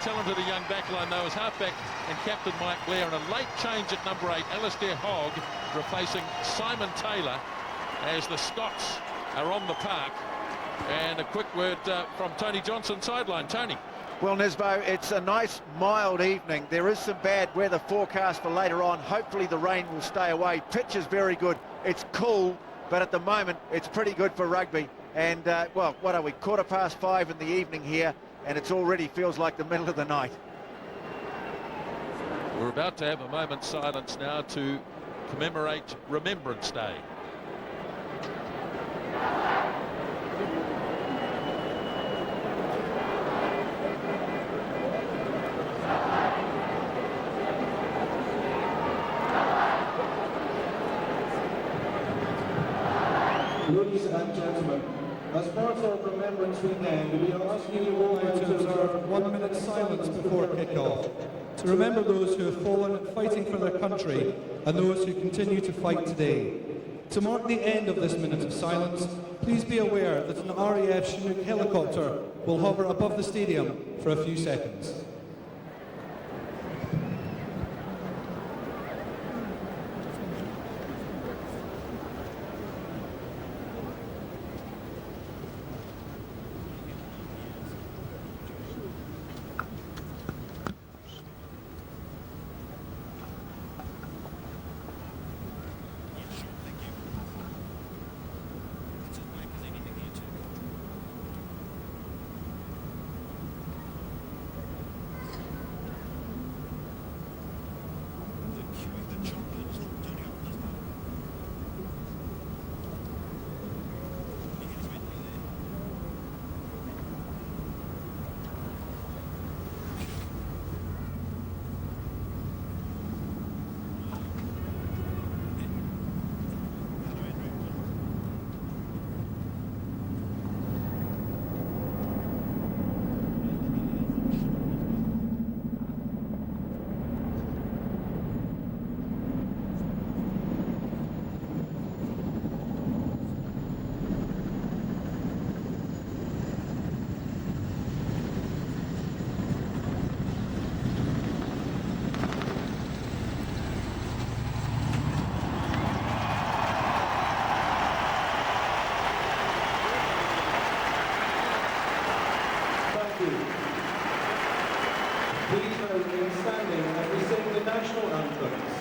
talented a young backline though as halfback and captain Mike Blair, and a late change at number 8, Alistair Hogg, replacing Simon Taylor as the Scots are on the park. And a quick word from Tony Johnson sideline. Tony. Well, Nisbo, it's a nice mild evening. There is some bad weather forecast for later on. Hopefully the rain will stay away. Pitch is very good. It's cool, but at the moment it's pretty good for rugby. And well, what are we, 5:15 in the evening here, and it already feels like the middle of the night. We're about to have a moment's silence now to commemorate Remembrance Day. Ladies and gentlemen, as part of Remembrance Weekend, we are asking you all now to observe 1 minute silence before kick-off, to remember those who have fallen fighting for their country and those who continue to fight today. To mark the end of this minute of silence, please be aware that an RAF Chinook helicopter will hover above the stadium for a few seconds. Please remain standing as we sing the national anthems.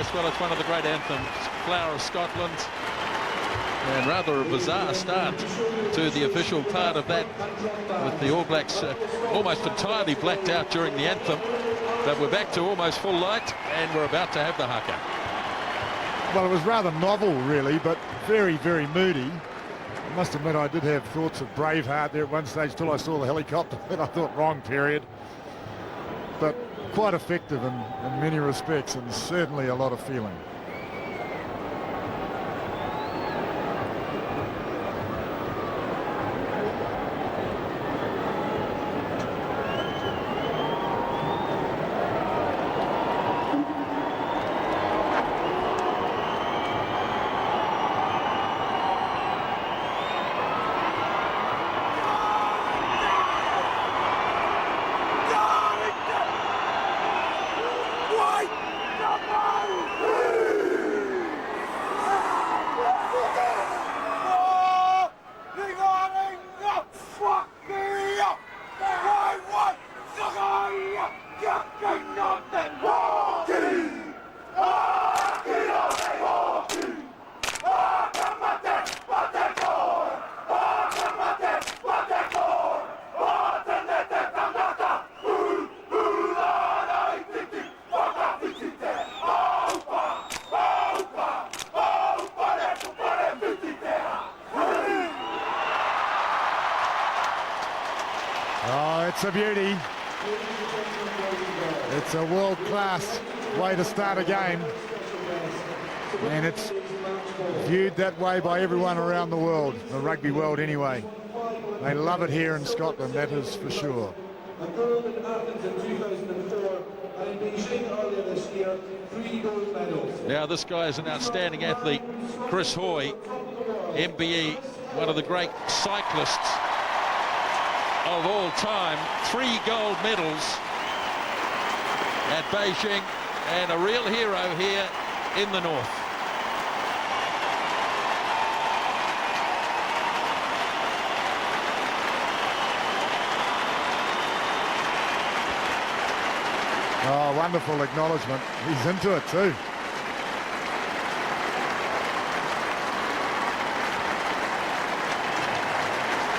yes, well, it's one of the great anthems, Flower of Scotland. And rather a bizarre start to the official part of that, with the All Blacks almost entirely blacked out during the anthem. But we're back to almost full light, and we're about to have the haka. Well, it was rather novel, really, but very, very moody. I must admit, I did have thoughts of Braveheart there at one stage till I saw the helicopter, and I thought, wrong period. But quite effective in many respects, and certainly a lot of feeling. It's a beauty. It's a world-class way to start a game, and it's viewed that way by everyone around the world, the rugby world anyway. They love it here in Scotland, that is for sure. A gold in Athens in 2004, and in Beijing earlier this year, 3 gold medals. Now this guy is an outstanding athlete, Chris Hoy, MBE, one of the great cyclists of all time. 3 gold medals at Beijing, and a real hero here in the north. Oh, wonderful acknowledgement. He's into it too.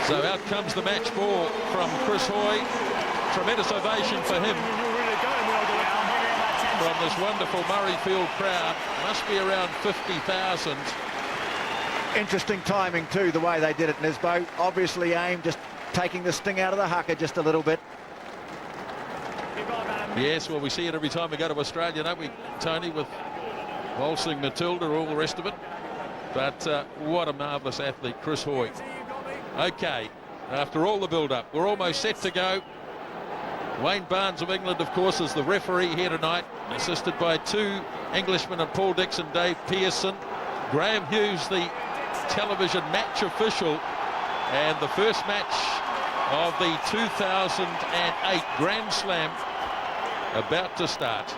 So out comes the match ball from Chris Hoy. Tremendous ovation for him from this wonderful Murrayfield crowd. Must be around 50,000. Interesting timing too, the way they did it, Nisbo. Obviously AIM just taking the sting out of the haka just a little bit. Yes, well, we see it every time we go to Australia, don't we, Tony, with Waltzing Matilda, all the rest of it. But what a marvellous athlete, Chris Hoy. Okay, after all the build-up, we're almost set to go. Wayne Barnes of England, of course, is the referee here tonight, assisted by 2 Englishmen and Paul Dixon, Dave Pearson. Graham Hughes, the television match official, and the first match of the 2008 Grand Slam about to start.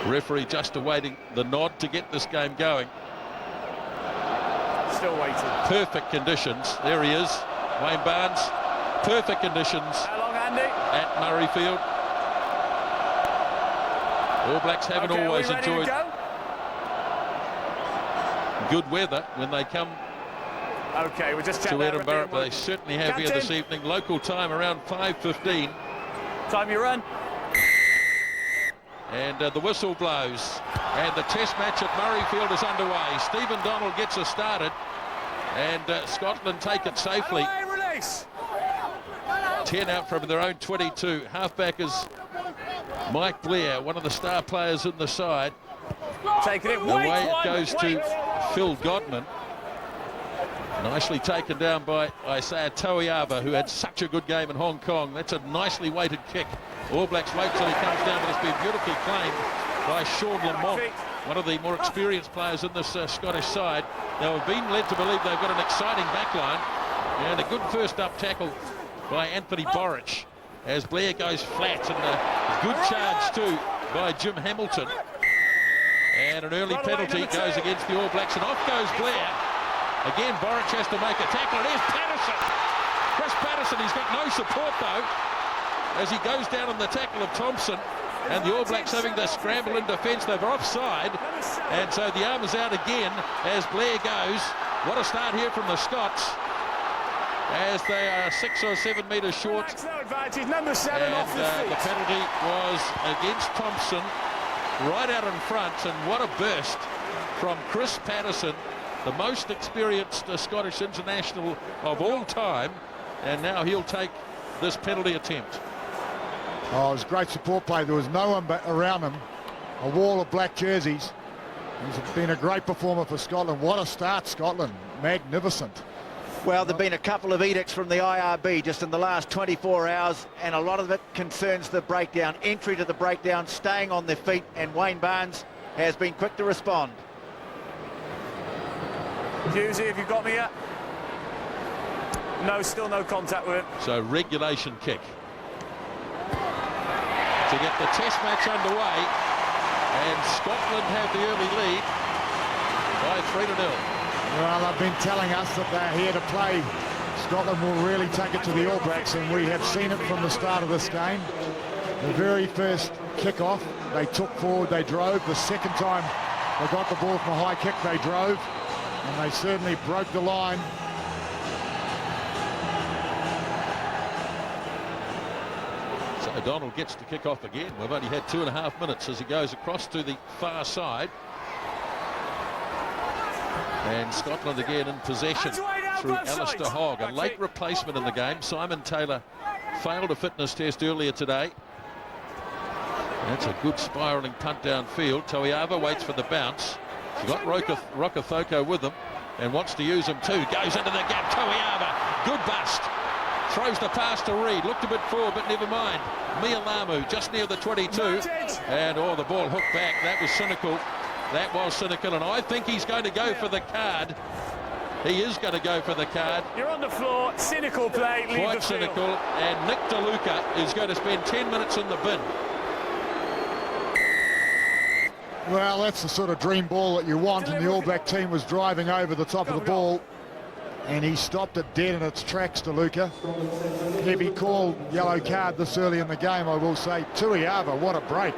Referee just awaiting the nod to get this game going. Still waiting. Perfect conditions. There he is, Wayne Barnes. Perfect conditions. How long, Andy? At Murrayfield. All Blacks haven't always enjoyed good weather when they come we're just to Edinburgh, but they certainly have here this evening. Local time around 5:15. Time you run. And the whistle blows, and the test match at Murrayfield is underway. Stephen Donald gets us started, and Scotland take it safely. Release. 10 out from their own 22. Halfback is Mike Blair, one of the star players in the side. Taking it. Away it goes to Phil Godman. Nicely taken down by Isaiah Toiava, who had such a good game in Hong Kong. That's a nicely weighted kick. All Blacks wait till he comes down, but it's been beautifully claimed by Sean Lamont, one of the more experienced players in this Scottish side. Now, we've been led to believe they've got an exciting backline, and a good first up tackle by Anthony Borich as Blair goes flat, and a good charge too by Jim Hamilton. And an early penalty goes against the All Blacks, and off goes Blair. Again, Borich has to make a tackle. There's Patterson. Chris Patterson, he's got no support though, as he goes down on the tackle of Thompson, and the All Blacks having to scramble in defence. They're offside, and so the arm is out again as Blair goes. What a start here from the Scots, as they are 6 or 7 metres short. No advantage, number 7 off the feet. The penalty was against Thompson, right out in front, and what a burst from Chris Patterson, the most experienced Scottish international of all time, and now he'll take this penalty attempt. Oh, it was great support play. There was no one around him. A wall of black jerseys. He's been a great performer for Scotland. What a start, Scotland. Magnificent. Well, there have been a couple of edicts from the IRB just in the last 24 hours, and a lot of it concerns the breakdown, entry to the breakdown, staying on their feet, and Wayne Barnes has been quick to respond. Husey, have you got me yet? No, still no contact with him. So regulation kick to get the test match underway, and Scotland have the early lead by 3-0. Well, they've been telling us that they're here to play. Scotland will really take it to the All Blacks, and we have seen it from the start of this game. The very first kick-off, they took forward, they drove. The second time they got the ball from a high kick, they drove, and they certainly broke the line. So O'Donnell gets to kick off again. We've only had 2.5 minutes as he goes across to the far side. And Scotland again in possession through Alistair Hogg, a late replacement in the game. Simon Taylor failed a fitness test earlier today. That's a good spiralling punt downfield. Toiava waits for the bounce. He's got Rokethoko with him and wants to use him too. Goes into the gap. Toiava, good bust. Throws the pass to Reid. Looked a bit forward, but never mind. Mialamu just near the 22. And the ball hooked back. That was cynical. That was cynical, and I think he's going to go for the card. He is going to go for the card. You're on the floor. Cynical play. Leave Quite the field. cynical, and Nick DeLuca is going to spend 10 minutes in the bin. Well, that's the sort of dream ball that you want, and the All Black team was driving over the top of the ball, and he stopped it dead in its tracks, DeLuca. Heavy call, yellow card this early in the game, I will say. Toiava, what a break.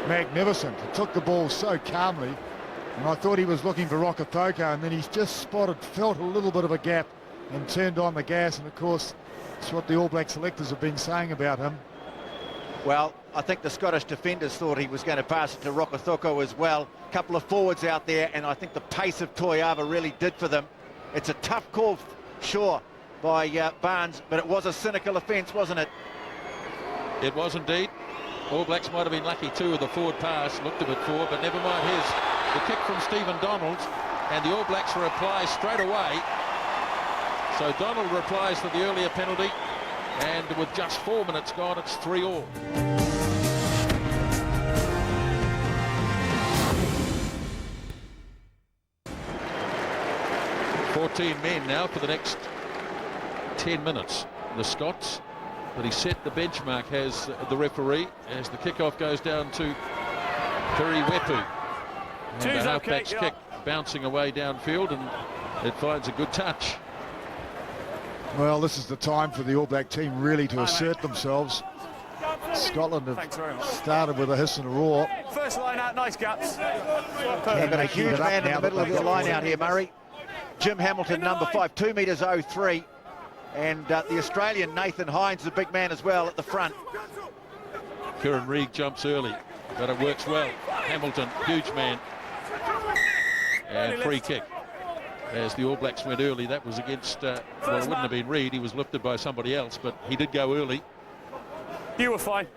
Magnificent. He took the ball so calmly, and I thought he was looking for Rokethoko, and then he's just felt a little bit of a gap and turned on the gas, and of course that's what the All Black selectors have been saying about him. Well, I think the Scottish defenders thought he was going to pass it to Rokethoko as well. A couple of forwards out there, and I think the pace of Toiava really did for them. It's a tough call, sure, by Barnes, but it was a cynical offence, wasn't it? It was indeed. All Blacks might have been lucky too with the forward pass. Looked a bit forward, but never mind his. The kick from Stephen Donald, and the All Blacks reply straight away. So Donald replies to the earlier penalty, and with just 4 minutes gone, it's 3-all. "14 men now for the next 10 minutes. The Scots, but he set the benchmark, has the referee, as the kickoff goes down to Periwepu. And the halfback's kick bouncing away downfield, and it finds a good touch. Well, this is the time for the All Black team really to assert themselves. Scotland have started with a hiss and a roar. First line out, nice gaps. They've got a huge man in the middle of the line out here, Murray. Jim Hamilton, number 5, 2 metres 03. And the Australian Nathan Hines, the big man as well at the front. Kieran Reid jumps early, but it works well. Hamilton, huge man. And free kick. As the All Blacks went early, that was against, well, it wouldn't have been Reid. He was lifted by somebody else, but he did go early. You were fine.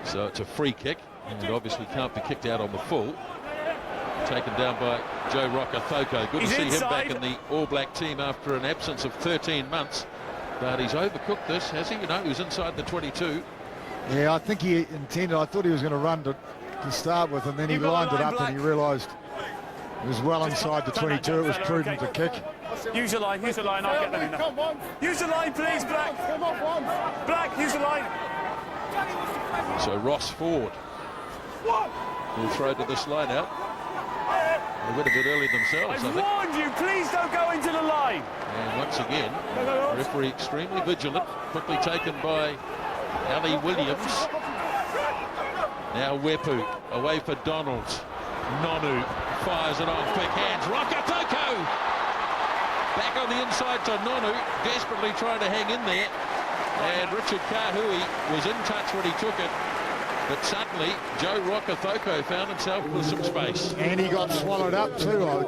So it's a free kick, and obviously can't be kicked out on the full. Taken down by Joe Rokethoko. Good to see him back in the All Black team after an absence of 13 months. But he's overcooked this, has he? You know, he was inside the 22. Yeah, I think he intended, I thought he was going to run to start with, and then he lined it up and he realised it was well inside the 22. It was prudent to kick. Use the line, I'll get them in there. Use the line, please, Black. Black, use the line. So Ross Ford will throw to this line out. They went a bit early themselves, I I've think. warned you, please don't go into the line. And once again, referee extremely vigilant, quickly taken by Ali Williams. Now Wepu away for Donald. Nonu fires it on, quick hands, Rokafoko! Back on the inside to Nonu, desperately trying to hang in there. And Richard Kahui was in touch when he took it. But suddenly, Joe Rokafoko found himself with some space. And he got swallowed up too. I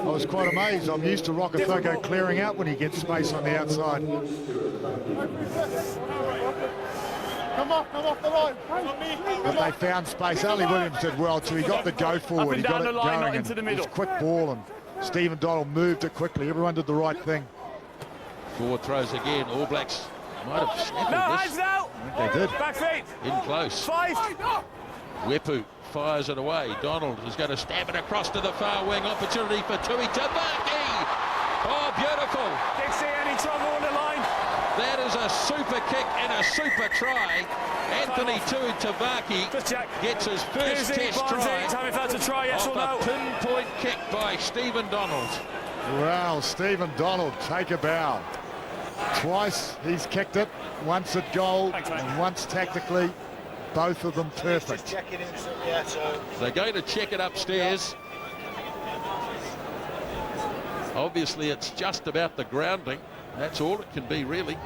was quite amazed. I'm used to Rokafoko clearing out when he gets space on the outside. Come off the line. But they found space. Ali Williams did well too. He got the go forward. He got it going. Into the middle. It was a quick ball, and Stephen Donald moved it quickly. Everyone did the right thing. Forward throws again. All Blacks might have snapped No, this. hands now. They did. Back feet. In close. 5. Wepu fires it away. Donald is going to stab it across to the far wing. Opportunity for Tui Tabaki. Oh, beautiful. Didn't see any trouble on the line. That is a super kick and a super try. Anthony Tui Tabaki Just check. gets his first test try. Time if that's a try, yes or no. Off a pinpoint kick by Stephen Donald. Well, Stephen Donald, take a bow. Twice he's kicked it, once at goal and once tactically, both of them perfect. They're going to check it upstairs. Obviously it's just about the grounding. That's all it can be really.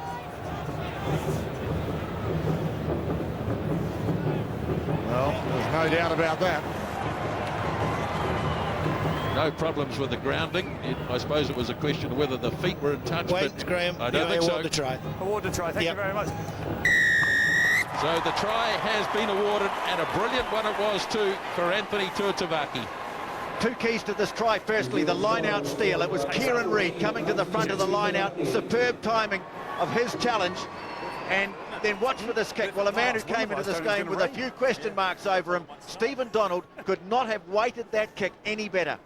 Well, there's no doubt about that. No problems with the grounding. I suppose it was a question of whether the feet were in touch. Wait, but Graham. I don't think so. Award the try. Award the try. Thank you very much. So the try has been awarded, and a brilliant one it was too for Anthony Tuatavaki. Two keys to this try. Firstly, the line-out steal. It was Kieran Reid coming to the front of the line-out. Superb timing of his challenge. And then watch for this kick. Well, a man who came into this game with a few question marks over him, Stephen Donald, could not have weighted that kick any better.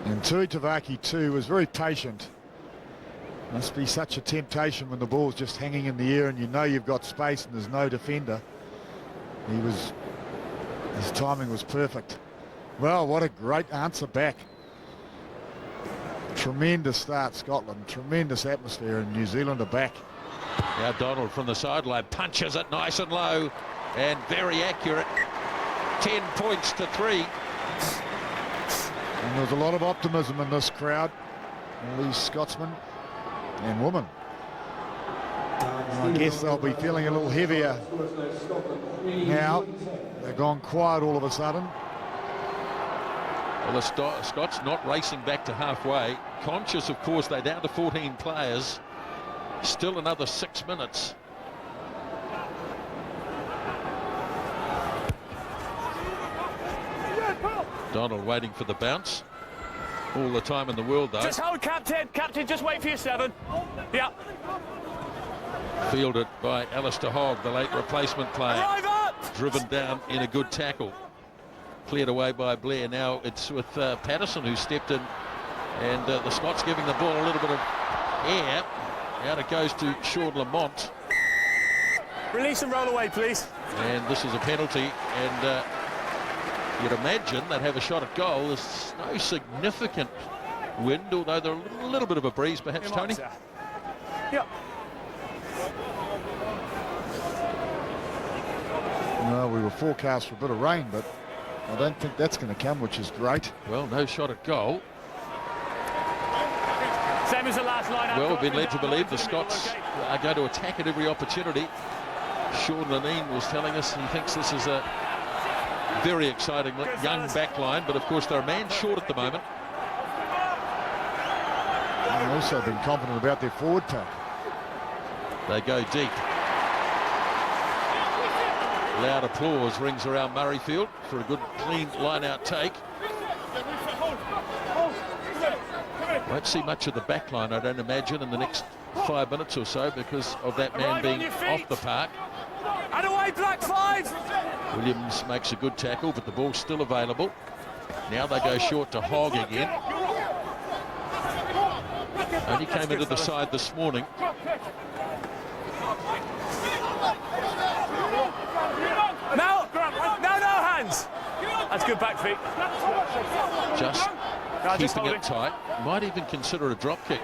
And Tui Tavaki too was very patient. Must be such a temptation when the ball's just hanging in the air and you know you've got space and there's no defender. His timing was perfect. Well, what a great answer back. Tremendous start, Scotland. Tremendous atmosphere, and New Zealand are back. Now Donald from the sideline punches it nice and low and very accurate. 10 points to 3. And there's a lot of optimism in this crowd. All these Scotsmen and women. And I guess they'll be feeling a little heavier now. They've gone quiet all of a sudden. Well, the Scots not racing back to halfway. Conscious, of course, they're down to 14 players. Still another 6 minutes. Donald waiting for the bounce. All the time in the world, though. Just hold, Captain. Captain, just wait for your 7. Yeah. Fielded by Alistair Hogg, the late replacement player. Drive up! Driven down in a good tackle. Cleared away by Blair. Now it's with Patterson, who stepped in. And the Scots giving the ball a little bit of air. Out it goes to Sean Lamont. Release and roll away, please. And this is a penalty. And you'd imagine they'd have a shot at goal. There's no significant wind, although there's a little bit of a breeze, perhaps, Tony. Yeah. No, we were forecast for a bit of rain, but I don't think that's going to come, which is great. Well, no shot at goal. Same as the last line. Well, we've been led to believe the Scots are going to attack at every opportunity. Sean Lanine was telling us he thinks this is a very exciting young backline, but of course they're a man short at the moment. They've also been confident about their forward pack. They go deep. Loud applause rings around Murrayfield for a good, clean line-out take. Won't see much of the back line, I don't imagine, in the next 5 minutes or so because of that man being off the park. And away, Black 5! Williams makes a good tackle, but the ball's still available. Now they go short to Hogg again. Only came into the side this morning. Now, That's good back feet. Just Just keeping hold it tight. Might even consider a drop kick.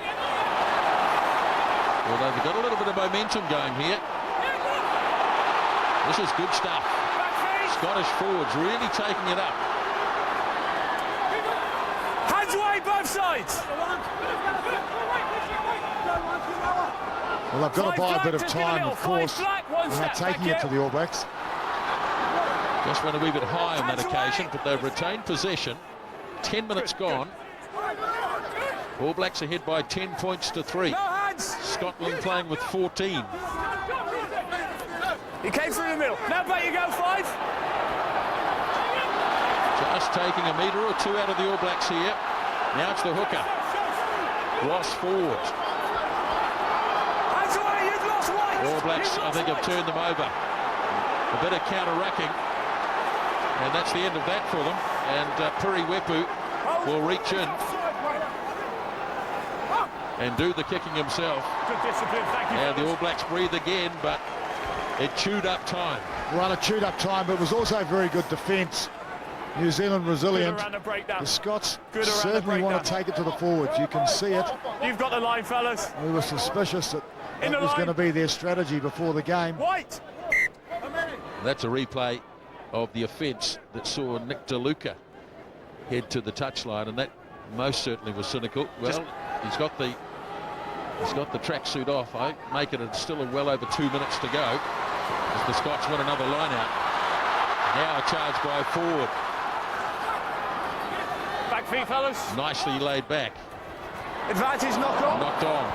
Although they've got a little bit of momentum going here. This is good stuff. Scottish forwards really taking it up. Hands away, both sides. Well, they've got to buy a bit of time, of course. They're not taking it to the All Blacks. Just went a wee bit high on that occasion, but they've retained possession. 10 minutes gone. All Blacks ahead by 10 points to 3. Scotland playing with 14. He came through the middle. Now back you go, 5. Just taking a metre or two out of the All Blacks here. Now it's the hooker. Ross forward. Hands away, you've lost White. All Blacks, I think, have turned them over. A bit of counter-racking. And that's the end of that for them. And Murrayfield will reach in and do the kicking himself. Good discipline, thank you. And the All Blacks breathe again, but it chewed up time. Well, it chewed up time, but it was also very good defence. New Zealand resilient. The Scots certainly want to take it to the forwards. You can see it. You've got the line, fellas. We were suspicious that that was going to be their strategy before the game. White. That's a replay of the offence that saw Nick DeLuca head to the touchline, and that most certainly was cynical. Well, he's got the tracksuit off. I make it still well over 2 minutes to go as the Scots win another line out. Now a charge by forward. Back feet, fellas. Nicely laid back. Advantage knock on. Knocked on.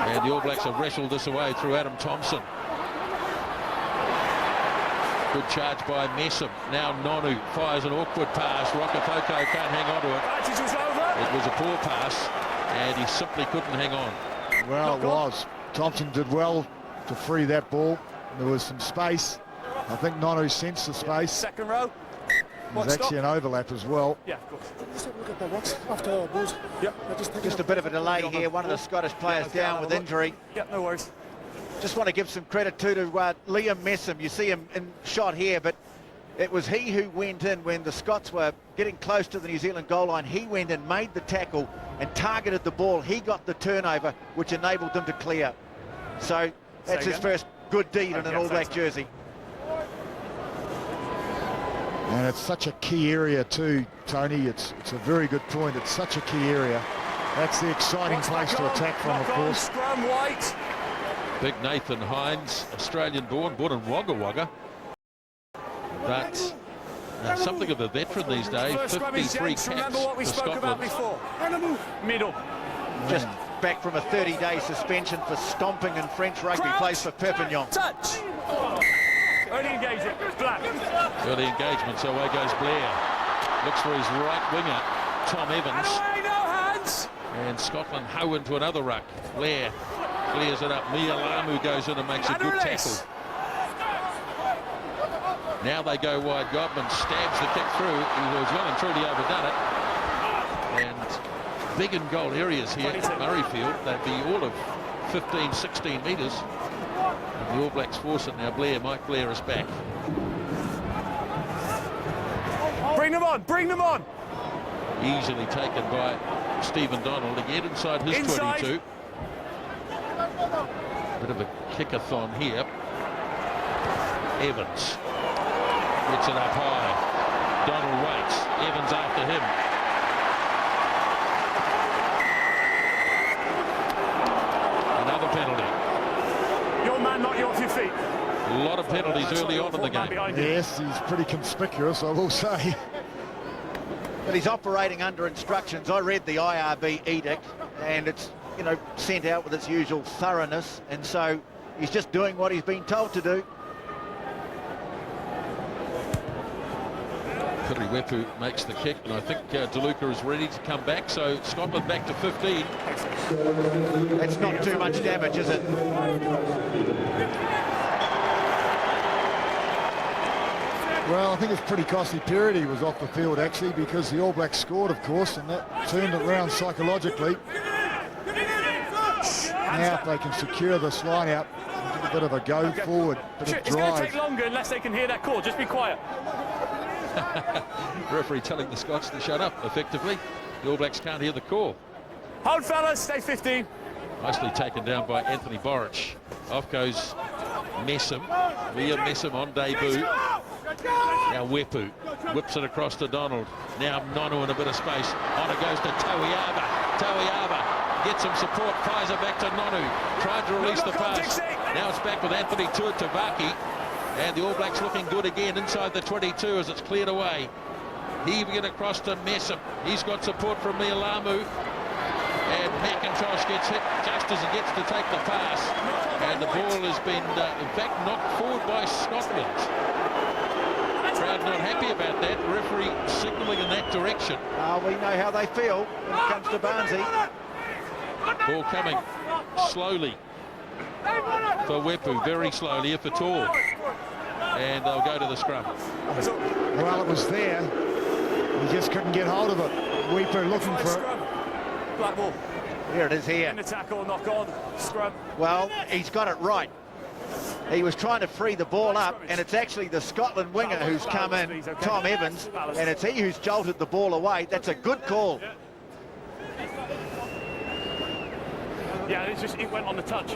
And the All Blacks have wrestled this away through Adam Thompson. Good charge by Messam. Now Nonu fires an awkward pass. Rokafoko can't hang on to it. Advantage was over. It was a poor pass, and he simply couldn't hang on. Well, it was. Thompson did well to free that ball. There was some space. I think Nonu sensed the space. Second row. There's actually an overlap as well. Yeah, of course. Just have a look at the watch after balls. Yep. Just a bit of a delay here. One of the Scottish players down with injury. Yeah, no worries. Just want to give some credit to Liam Messam. You see him in shot here, but it was he who went in when the Scots were getting close to the New Zealand goal line. He went in, made the tackle and targeted the ball. He got the turnover, which enabled them to clear. So that's his first good deed in an All Black jersey. And it's such a key area too, Tony. It's a very good point. It's such a key area. That's the exciting place to attack from, of course. Scrum White. Big Nathan Hines, Australian-born, born in Wagga Wagga. But something of a veteran these days. 53 caps for Scotland. Middle. Just back from a 30-day suspension for stomping in French rugby. Plays for Perpignan. Touch. Early engagement. Black. Early engagement, so away goes Blair. Looks for his right winger, Tom Evans. Away, no hands. And Scotland hoe into another ruck. Blair clears it up. Mialamu goes in and makes a good tackle. Now they go wide. Godman stabs the kick through. He was well and truly overdone it. And big in goal areas here at Murrayfield. They'd be all of 15, 16 metres. And the All Blacks force it now. Mike Blair is back. Bring them on, bring them on. Easily taken by Stephen Donald to get inside his 22. Bit of a kick-a-thon here. Evans gets it up high. Donald waits. Evans after him. Another penalty. Your man knocked you off your feet. A lot of penalties early on in the game. Yes, he's pretty conspicuous, I will say. But he's operating under instructions. I read the IRB edict, and it's, you know, sent out with its usual thoroughness, and so he's just doing what he's been told to do. Murrayfield makes the kick, and I think DeLuca is ready to come back, so Scotland back to 15. That's not too much damage, is it? Well, I think it's pretty costly period he was off the field, actually, because the All Blacks scored, of course, and that turned it around psychologically. Now, if they can secure this line out, give a bit of a go forward, bit of It's going to drive. take longer unless they can hear that call. Just be quiet. Referee telling the Scots to shut up, effectively. The All Blacks can't hear the call. Hold, fellas, stay 15. Nicely taken down by Anthony Borich. Off goes Messam. Liam Messam on debut. Now Wepu whips it across to Donald. Now Nonu in a bit of space. On it goes to Tauiava. Tauiava gets some support, fires it back to Nonu. Trying to release the pass. Now it's back with Anthony Tuatavaki. And the All Blacks looking good again inside the 22 as it's cleared away. Heaving it across to Messam. He's got support from Mialamu. And McIntosh gets hit just as he gets to take the pass. And the ball has been, in fact, knocked forward by Scotland. Crowd not happy about that. The referee signalling in that direction. We know how they feel when it comes to Barnsley. Ball coming slowly for Wepu, very slowly, if at all. And they'll go to the scrum. Well, it was there. He just couldn't get hold of it. Wepu looking for it. Black ball. Here it is here. In the tackle, knock on, scrum. Well, he's got it right. He was trying to free the ball up, and it's actually the Scotland winger who's come in, Tom Evans, and it's he who's jolted the ball away. That's a good call. Yeah, it's just, it went on the touch.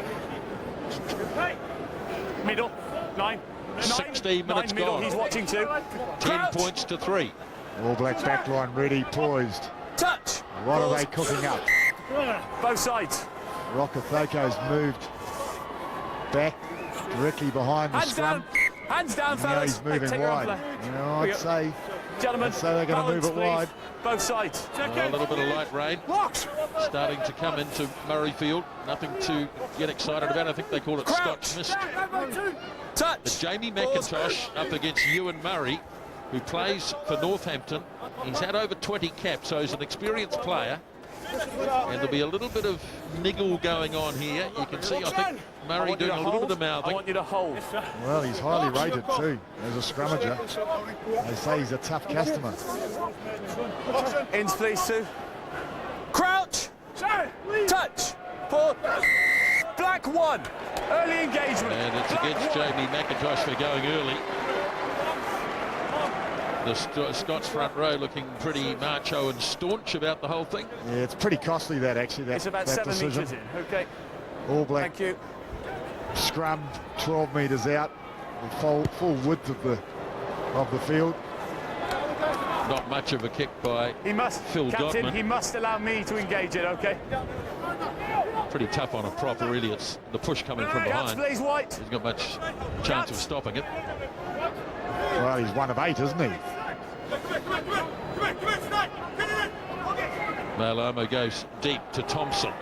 Middle, 9. 16 minutes middle, gone. He's watching too. 10 points to 3. All Blacks backline ready, poised. Touch. What are they cooking up? Both sides. Rokothoko's moved back directly behind the Hands scrum. down. Hands down, Now fellas. he's moving Take your wide. arm You know, I'd say Gentlemen, they're going to move it wide. Both sides. A little bit of light rain starting to come into Murrayfield. Nothing to get excited about. I think they call it Scotch mist. Touch. But Jamie McIntosh up against Ewan Murray, who plays for Northampton. He's had over 20 caps, so he's an experienced player. And there'll be a little bit of niggle going on here. You can see, I think, Murray doing a little bit of I mouthing. want you to hold. Well, he's highly rated too as a scrummager. They say he's a tough customer. Ins, please, Sue. Crouch. Touch. Pull. Black 1. Early engagement. And it's Black against 1. Jamie McIntosh for going early. The Scots front row looking pretty macho and staunch about the whole thing. Yeah, it's pretty costly that actually. It's about 7 decision. metres in. Okay. All Black Thank you. scrum 12 metres out, the full width of the field. Not much of a kick by He must, Phil Captain, Dodman. he must allow me to engage it, okay? Pretty tough on a prop, really. It's the push coming from Caps, behind. please, White. He's got much chance of stopping it. Well, he's 1 of 8, isn't he? Malamo goes deep to Thompson.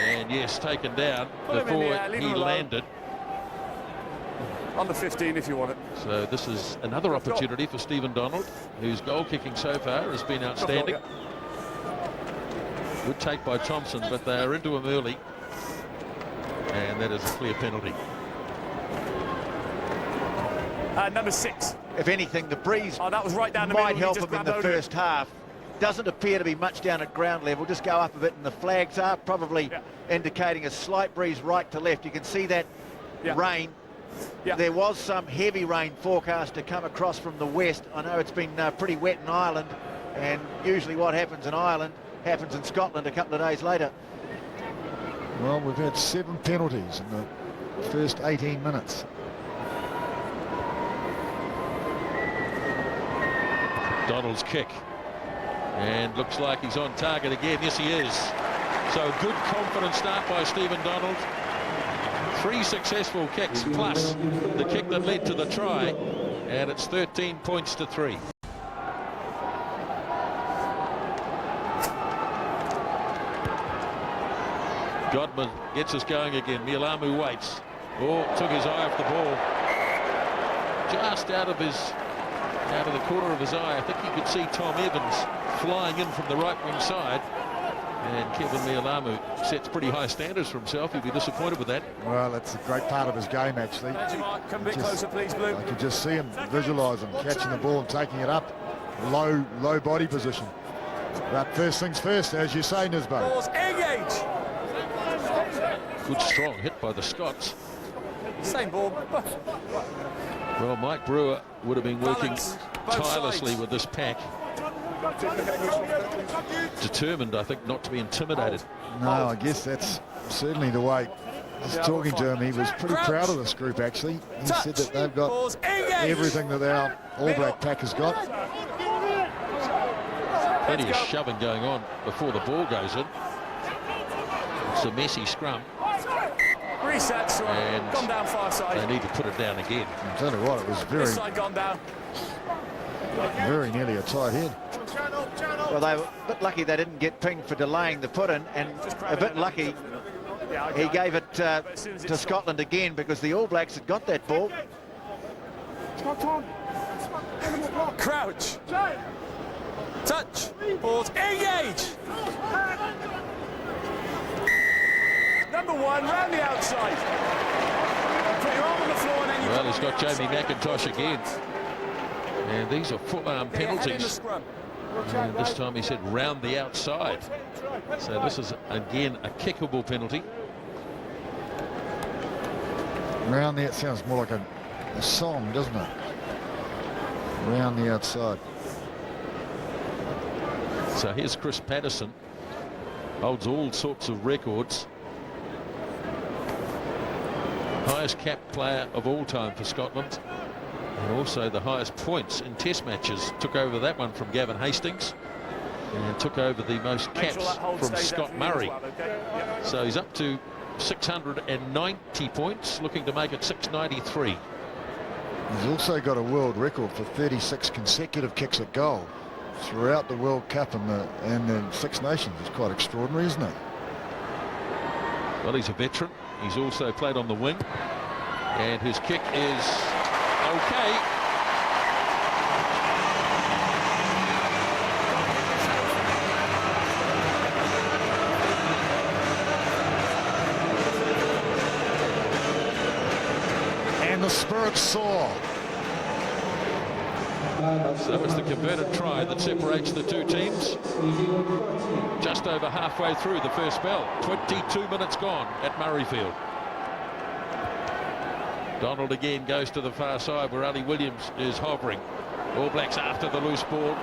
And yes, taken down Put him in before the air, leave he him alone. landed. On the 15 if you want it. So this is another opportunity for Stephen Donald, whose goal kicking so far has been outstanding. Good take by Thompson, but they are into him early. And that is a clear penalty. Number 6. If anything, the breeze Oh, that was right down the might middle. help him in the first half. Doesn't appear to be much down at ground level. Just go up a bit, and the flags are probably indicating a slight breeze right to left. You can see that rain. There was some heavy rain forecast to come across from the west. I know it's been pretty wet in Ireland, and usually what happens in Ireland happens in Scotland a couple of days later. Well, we've had 7 penalties in the first 18 minutes. Donald's kick. And looks like he's on target again. Yes, he is. So a good confident start by Stephen Donald. 3 successful kicks plus the kick that led to the try. And it's 13 points to 3. Godman gets us going again. Mialamu waits. Oh, took his eye off the ball. Just out of the corner of his eye. I think you could see Tom Evans flying in from the right wing side. And Kevin Mialamu sets pretty high standards for himself. He'll be disappointed with that. Well, that's a great part of his game, actually. Come a bit closer, please, Blue. I could just see him, visualise him, catching the ball and taking it up. Low body position. But first things first, as you say, Nisbo. Balls, engage. Good strong hit by the Scots. Same ball. Well, Mike Brewer would have been working Balance. tirelessly with this pack. Determined, I think, not to be intimidated. No, I guess that's certainly the way. Just talking to him, he was pretty proud of this group, actually. He said that they've got everything that our All Black pack has got. Plenty of shoving going on before the ball goes in. It's a messy scrum. Resets, and gone down far side. They need to put it down again. I'll tell you what, it was very, Side gone down. very nearly a tight head. Well, they were a bit lucky they didn't get pinged for delaying the put-in, and a bit lucky he gave it to Scotland again, because the All Blacks had got that ball. Crouch. Touch. Balls. Engage. Number 1, round the outside. Put your arm on the floor and then you... Well, he's got Jamie McIntosh again. And these are full-arm penalties. And this time he said round the outside. So this is, again, a kickable penalty. Round there, it sounds more like a song, doesn't it? Round the outside. So here's Chris Patterson. Holds all sorts of records. Highest capped player of all time for Scotland. And also the highest points in test matches. Took over that one from Gavin Hastings. And took over the most caps from Scott Murray. So he's up to 690 points, looking to make it 693. He's also got a world record for 36 consecutive kicks at goal throughout the World Cup and the Six Nations. It's quite extraordinary, isn't it? Well, he's a veteran. He's also played on the wing, and his kick is okay. And the spirit soar. So it's the converted try that separates the two teams. Just over halfway through the first spell. 22 minutes gone at Murrayfield. Donald again goes to the far side where Ali Williams is hovering. All Blacks after the loose ball.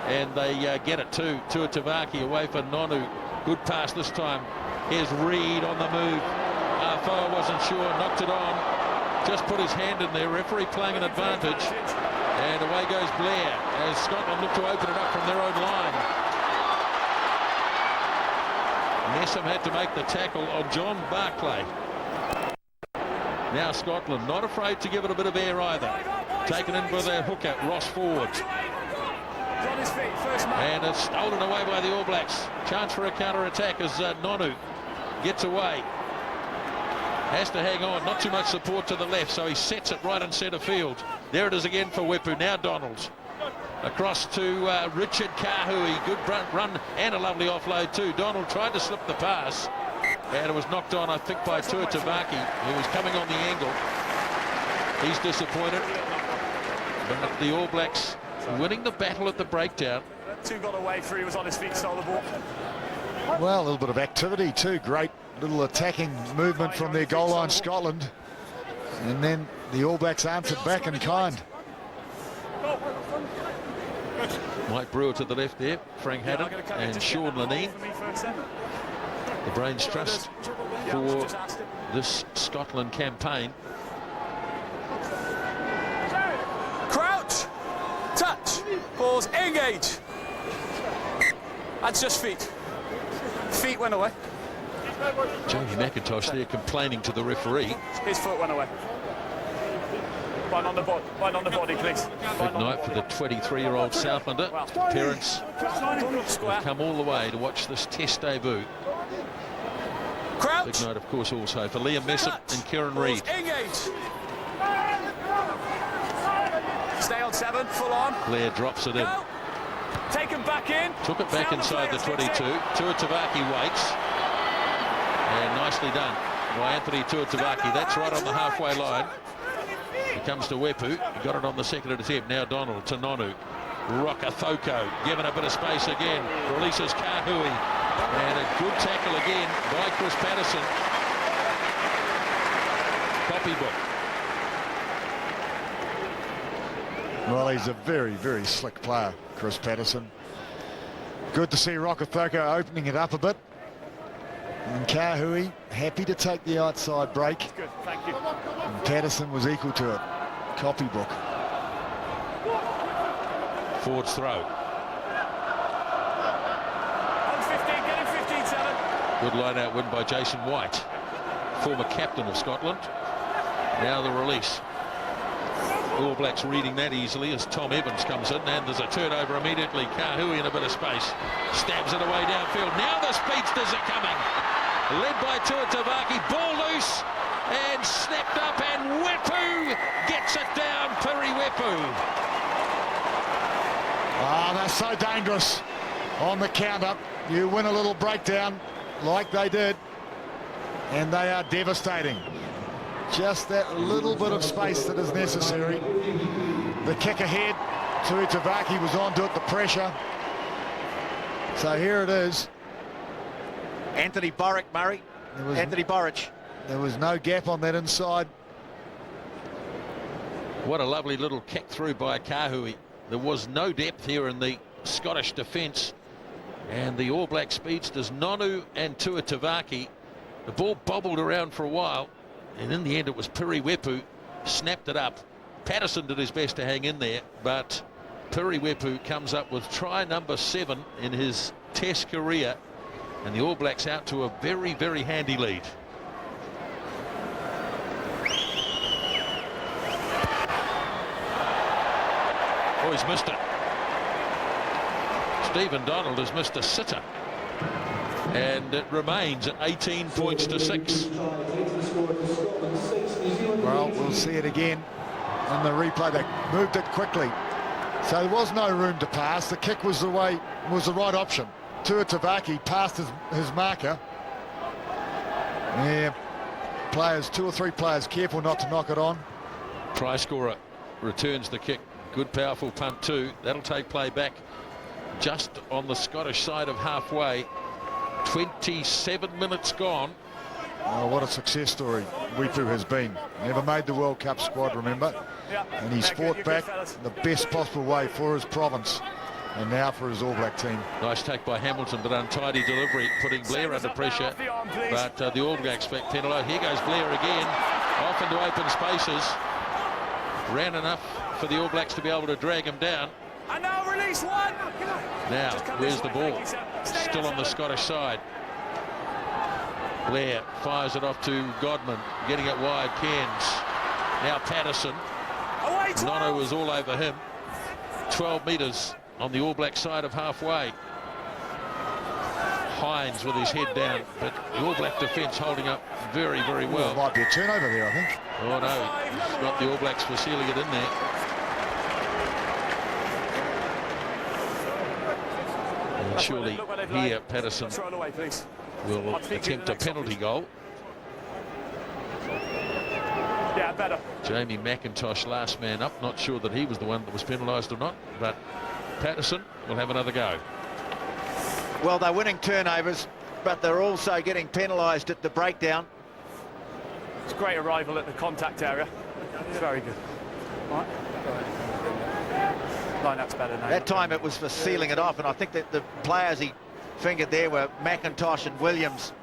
And they get it to Tuatavaki away for Nonu. Good pass this time. Here's Reid on the move. Arfoa wasn't sure, knocked it on. Just put his hand in there. Referee playing an advantage. And away goes Blair as Scotland look to open it up from their own line. Nessam had to make the tackle on John Barclay. Now Scotland not afraid to give it a bit of air either. Taken in by their hooker, Ross Ford. And it's stolen away by the All Blacks. Chance for a counter-attack as Nonu gets away. Has to hang on, not too much support to the left, so he sets it right in centre field. There it is again for Wepu. Now Donald. Across to Richard Kahui. Good run and a lovely offload too. Donald tried to slip the pass, and it was knocked on, I think, by Tuatavaki, who was coming on the angle. He's disappointed. But the All Blacks winning the battle at the breakdown. 2 got away, 3 was on his feet, stole the ball. Well, a little bit of activity too. Great little attacking movement from their goal line, Scotland. And then the All Blacks answered back in kind. Mike Brewer to the left there, Frank Haddon and Sean Lanine. The brains trust for this Scotland campaign. Crouch, touch, balls, engage. That's just feet. Feet went away. Jamie McIntosh there complaining to the referee. His foot went away. One on the body, please. Big night for the 23-year-old Southlander. Parents have come all the way to watch this test debut. Crouch. Big night, of course, also for Liam Messam and Kieran Reid. Engage. Stay on 7, full on. Blair drops it in. Go. Take him back in. Took it back inside the 22. Tuatavaki waits. And nicely done by Anthony Tuatavaki. That's right on the halfway line. He comes to Wepu. He got it on the second attempt. Now Donald to Nonu. Rokafoko given a bit of space again. Releases Kahui. And a good tackle again by Chris Patterson. Copybook. Well, he's a very, very slick player, Chris Patterson. Good to see Rokothoka opening it up a bit. And Kahui happy to take the outside break. Good, thank you. And Patterson was equal to it. Copybook. Ford's throw. On 15, get him 15-7. Good line-out win by Jason White, former captain of Scotland. Now the release. All Blacks reading that easily as Tom Evans comes in, and there's a turnover immediately. Kahui in a bit of space. Stabs it away downfield. Now the speedsters are coming. Led by Tuatavaki. Ball loose and snapped up, and Wepu gets it down. Piri Wepu. Ah, they're so dangerous on the counter. You win a little breakdown like they did, and they are devastating. Just that little bit of space that is necessary. The kick ahead, Tuatavaki was onto it, the pressure. So here it is. Anthony Borwick, Murray. Anthony Borwick. There was no gap on that inside. What a lovely little kick through by Kahui. There was no depth here in the Scottish defence, and the All Black speedsters Nonu and Tuatavaki, the ball bobbled around for a while, and in the end it was Piri Wepu snapped it up. Patterson did his best to hang in there, but Piri Wepu comes up with try number 7 in his Test career, and the All Blacks out to a very, very handy lead. Oh, he's missed it. Stephen Donald has missed a sitter, and it remains at 18 points to 6. Well, we'll see it again in the replay. They moved it quickly, so there was no room to pass. The kick was the right option. Tuatavaki passed his marker. Yeah, players, 2 or 3 players careful not to knock it on. Try scorer returns the kick. Good powerful punt too. That'll take play back just on the Scottish side of halfway. 27 minutes gone. Oh, what a success story Wepu has been. Never made the World Cup squad, remember? And he's fought back the best possible way for his province, and now for his All Black team. Nice take by Hamilton, but untidy delivery, putting Blair under pressure. But the All Blacks expect penalty. Here goes Blair again, off into open spaces. Ran enough for the All Blacks to be able to drag him down. And now release one. Now, where's the ball? Still on the Scottish side. Blair fires it off to Godman, getting it wide. Cairns. Now Patterson. Nono was all over him. 12 metres on the All Black side of halfway. Hines with his head down, but the All Black defence holding up very, very well. Might be a turnover there, I think. Oh no, he's got the All Blacks for sealing it in there. And surely here Patterson will attempt a penalty goal. Yeah, better. Jamie McIntosh last man up. Not sure that he was the one that was penalised or not, but Patterson will have another go. Well, they're winning turnovers, but they're also getting penalised at the breakdown. It's great arrival at the contact area. It's very good. Right. Line-up's better now. That time it was for sealing it off, and I think that the players he fingered there were McIntosh and Williams.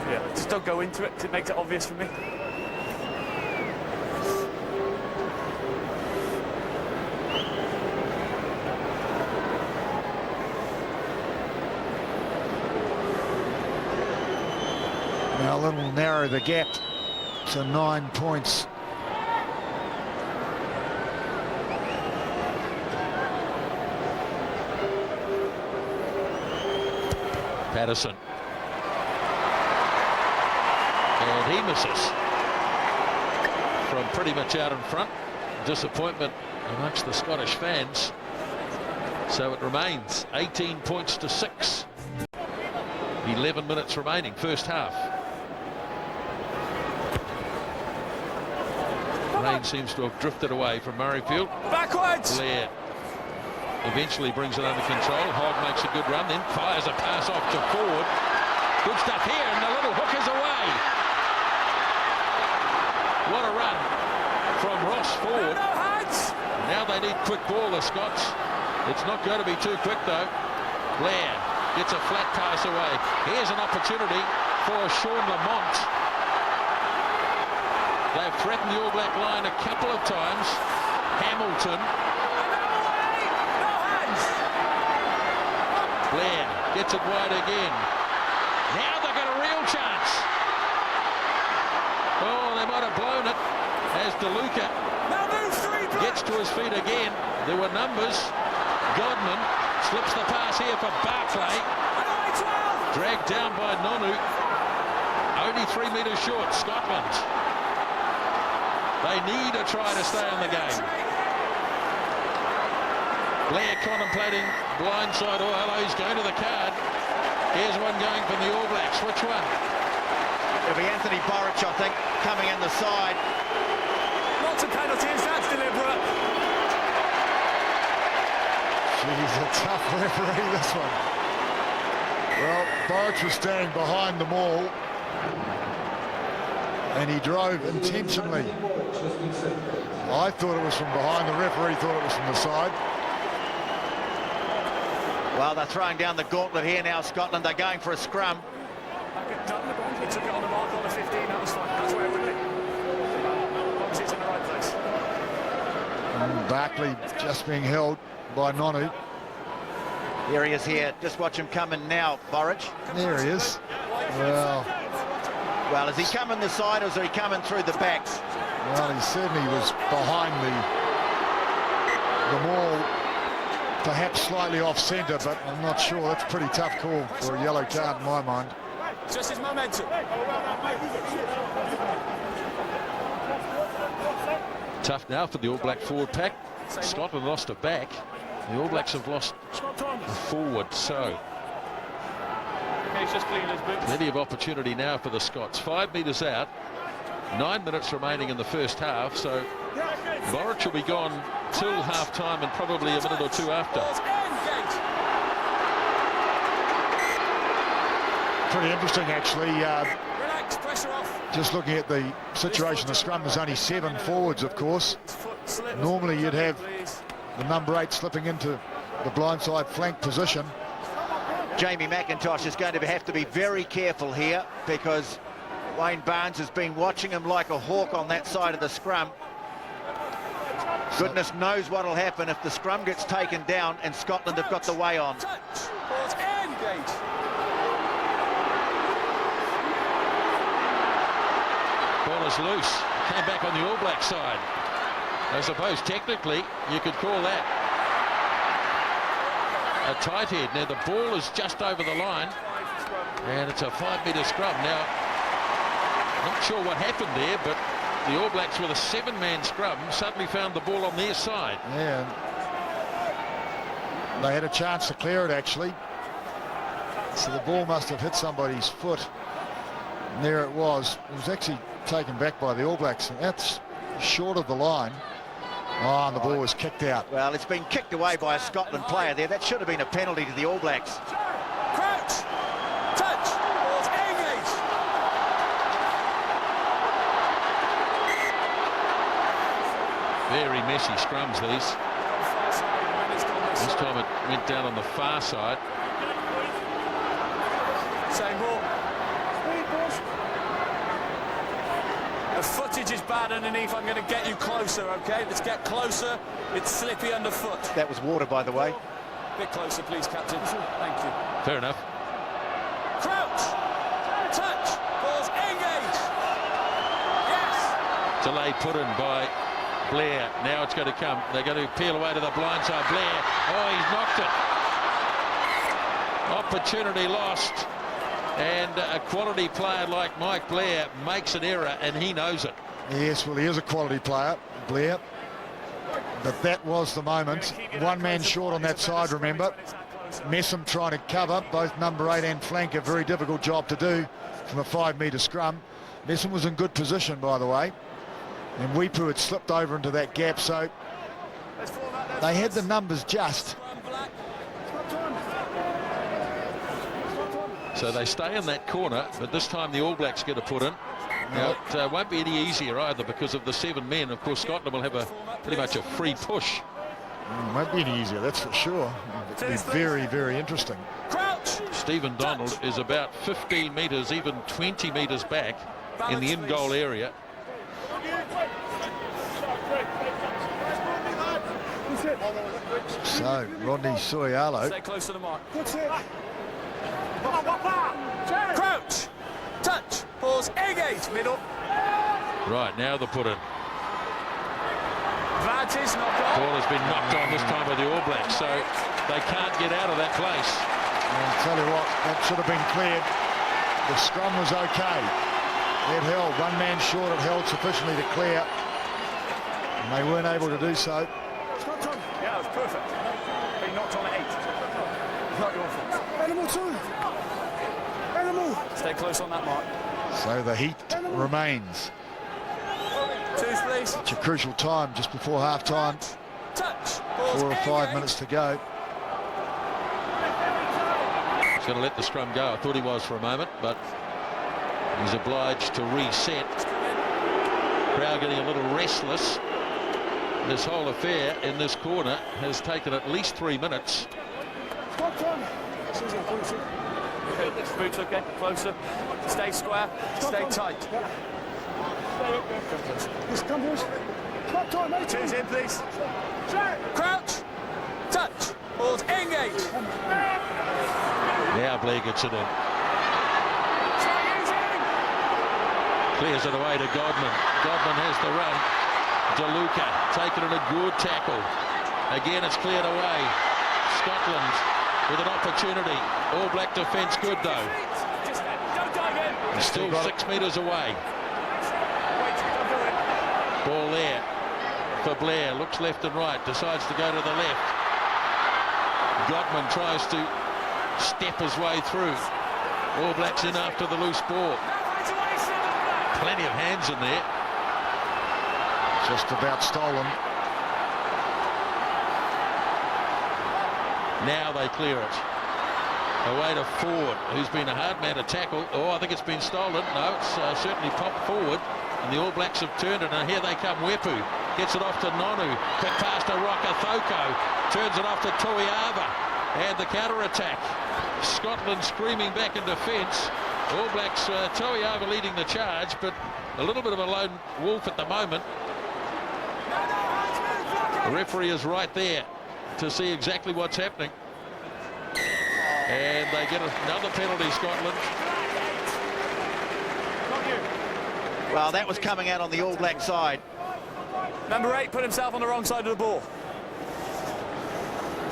Yeah, just don't go into it. It makes it obvious for me. Now a little narrow the gap to 9 points. Patterson. And he misses from pretty much out in front. Disappointment amongst the Scottish fans. So it remains 18 points to 6. 11 minutes remaining, first half. Rain seems to have drifted away from Murrayfield. Backwards! Blair eventually brings it under control. Hogg makes a good run, then fires a pass off to Ford. Good stuff here, and the little hook is away. What a run from Ross forward. Now they need quick ball, the Scots. It's not going to be too quick, though. Blair gets a flat pass away. Here's an opportunity for Sean Lamont. They've threatened the All Black line a couple of times. Hamilton. Blair gets it wide again. Now they've got a real chance. Oh, they might have blown it as DeLuca gets to his feet again. There were numbers. Godman slips the pass here for Barclay. Dragged down by Nonu. Only 3 metres short, Scotland. They need a try to stay in the game. Blair contemplating blindside. Oh, hello, he's going to the card. Here's one going from the All Blacks. Which one? It'll be Anthony Borich, I think, coming in the side. Lots of penalties, that's deliberate. He's a tough referee, this one. Well, Borich was standing behind the maul, and he drove intentionally. I thought it was from behind. The referee thought it was from the side. Well, they're throwing down the gauntlet here now, Scotland. They're going for a scrum. He took it on the mark on the 15, that was fine. That's where it would be. As long as it's in the right place. Barclay just being held by Nonu. Here he is here. Just watch him come in now, Borich. There he is. Well, is he coming the side or is he coming through the backs? Well, he certainly was behind the maul, perhaps slightly off centre, but I'm not sure. That's a pretty tough call for a yellow card in my mind. Just his momentum. Tough now for the All Black forward pack. Scotland lost a back. The All Blacks have lost a forward, so plenty of opportunity now for the Scots. 5 metres out, 9 minutes remaining in the first half, so Borich will be gone till half-time and probably a minute or two after. Pretty interesting, actually. Just looking at the situation, the scrum, there's only 7 forwards, of course. Normally you'd have the number 8 slipping into the blindside flank position. Jamie McIntosh is going to have to be very careful here because Wayne Barnes has been watching him like a hawk on that side of the scrum. Goodness knows what will happen if the scrum gets taken down and Scotland have got the way on. Ball is loose. Came back on the All Black side. I suppose technically you could call that a tight head. Now the ball is just over the line and it's a 5-metre scrum. Now, not sure what happened there, but the All Blacks with a 7-man scrum suddenly found the ball on their side. Yeah, they had a chance to clear it, actually. So the ball must have hit somebody's foot. And there it was. It was actually taken back by the All Blacks. And that's short of the line. Oh, and the ball was kicked out. Well, it's been kicked away by a Scotland player there. That should have been a penalty to the All Blacks. Crouch! Touch! Ball's engaged! Very messy scrums, these. This time it went down on the far side. Same ball. The footage is bad underneath. I'm going to get you closer, okay? Let's get closer. It's slippy underfoot. That was water, by the way. A bit closer, please, Captain. Thank you. Fair enough. Crouch! Touch! Ball's engaged! Yes! Delay put in by Blair. Now it's going to come. They're going to peel away to the blind side. Blair. Oh, he's knocked it. Opportunity lost. And a quality player like Mike Blair makes an error, and he knows it. Yes, well, he is a quality player, Blair. But that was the moment. 1 man short on that side, remember. Messam trying to cover. Both number 8 and flank, a very difficult job to do from a 5-metre scrum. Messam was in good position, by the way. And Weepu had slipped over into that gap, so they had the numbers just. So they stay in that corner, but this time the All Blacks get a put in. Now, it won't be any easier either because of the 7 men. Of course, Scotland will have pretty much a free push. Won't be any easier, that's for sure. It'll be very, very interesting. Crouch. Stephen Donald is about 15 metres, even 20 metres back in the in-goal area. So, Rodney Soyalo. Stay close to the mark. That's it. Crouch. Touch. Pause. Engage. Middle. Right, now the put-in. Advantage. Knock on. Ball has been knocked on this time by the All Blacks, so they can't get out of that place. I'll tell you what, that should have been cleared. The scrum was okay. It held. One man short, it held sufficiently to clear. And they weren't able to do so. Yeah, it was perfect. He knocked on at 8. Not your fault. Animal 2. Animal. Stay close on that mark. So the heat remains. Twos, please. It's a crucial time just before half-time. Touch. Pause. 4 or 5 minutes to go. He's going to let the scrum go. I thought he was for a moment, but he's obliged to reset. Crowd getting a little restless. This whole affair in this corner has taken at least 3 minutes. Boots okay. Closer. Stay square. Stay tight. This comes. Stop time, mate. Twos in, please. Crouch. Touch. Pause. Engage. Now Blair gets it in. Clears it away to Godman. Godman has the run. DeLuca taking in a good tackle. Again, it's cleared away. Scotland with an opportunity. All Black defence good though. Still 6 metres away. Ball there for Blair. Looks left and right. Decides to go to the left. Godman tries to step his way through. All Blacks in after the loose ball. Plenty of hands in there. Just about stolen. Now they clear it. Away to Ford, who's been a hard man to tackle. Oh, I think it's been stolen. No, it's certainly popped forward. And the All Blacks have turned it. And here they come. Wepu gets it off to Nonu. Quick pass to Rokathoko. Turns it off to Toiava. And the counter-attack. Scotland screaming back in defence. All Blacks, Toiava leading the charge, but a little bit of a lone wolf at the moment. The referee is right there to see exactly what's happening. And they get another penalty, Scotland. Well, that was coming out on the All Black side. Number 8 put himself on the wrong side of the ball.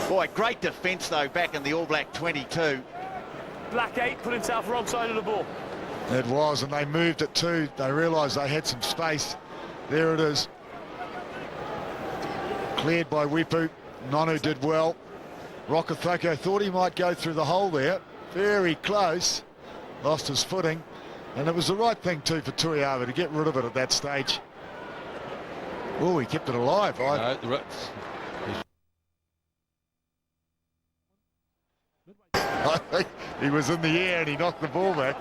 Boy, great defence, though, back in the All Black 22. Black 8 put himself wrong side of the ball. It was, and they moved it too. They realised they had some space. There it is. Cleared by Wepu. Nonu did well. Rokathoko thought he might go through the hole there. Very close. Lost his footing. And it was the right thing too for Toiava to get rid of it at that stage. Oh, he kept it alive. No, I think he was in the air and he knocked the ball back.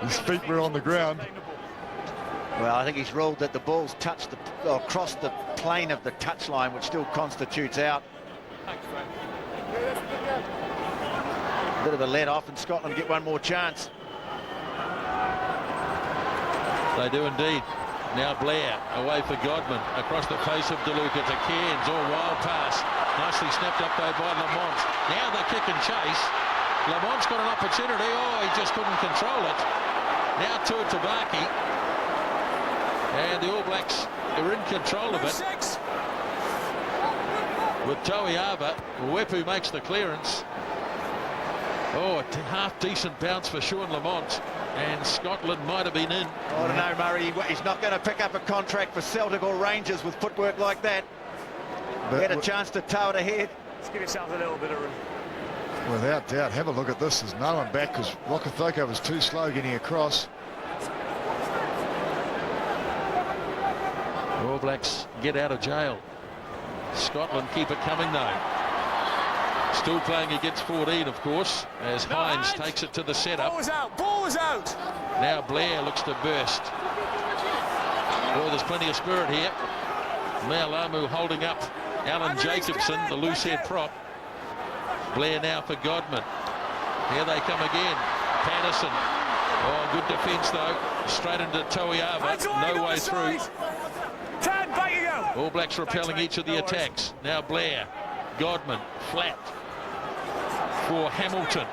His feet were on the ground. Well, I think he's ruled that the ball's touched or crossed the plane of the touchline, which still constitutes out. A bit of a let-off, and Scotland get one more chance. they do indeed. Now Blair away for Godman, across the face of DeLuca to Cairns. Oh, wild pass. Nicely snapped up though by Lamont. Now the kick and chase. Lamont's got an opportunity. Oh, he just couldn't control it. Now to Tabaki. And the All Blacks are in control of it. With Toiava, Wepu makes the clearance. Oh, a half-decent bounce for Sean Lamont. And Scotland might have been in. I don't know, Murray. He's not going to pick up a contract for Celtic or Rangers with footwork like that. Get a chance to tow it ahead. Let's give yourself a little bit of room. Without doubt. Have a look at this. There's no one back because Rokathoko was too slow getting across. All Blacks get out of jail. Scotland keep it coming though. Still playing against 14, of course, as Hines takes it to the setup. Ball was out. Ball was out. Now Blair looks to burst. Boy, there's plenty of spirit here. Mealamu holding up Alan Jacobson, the loose head prop. Blair now for Godman. Here they come again. Patterson. Oh, good defence though. Straight into Toiava. No way through. All Blacks repelling each of the attacks. Now Blair. Godman. Flat. For Hamilton.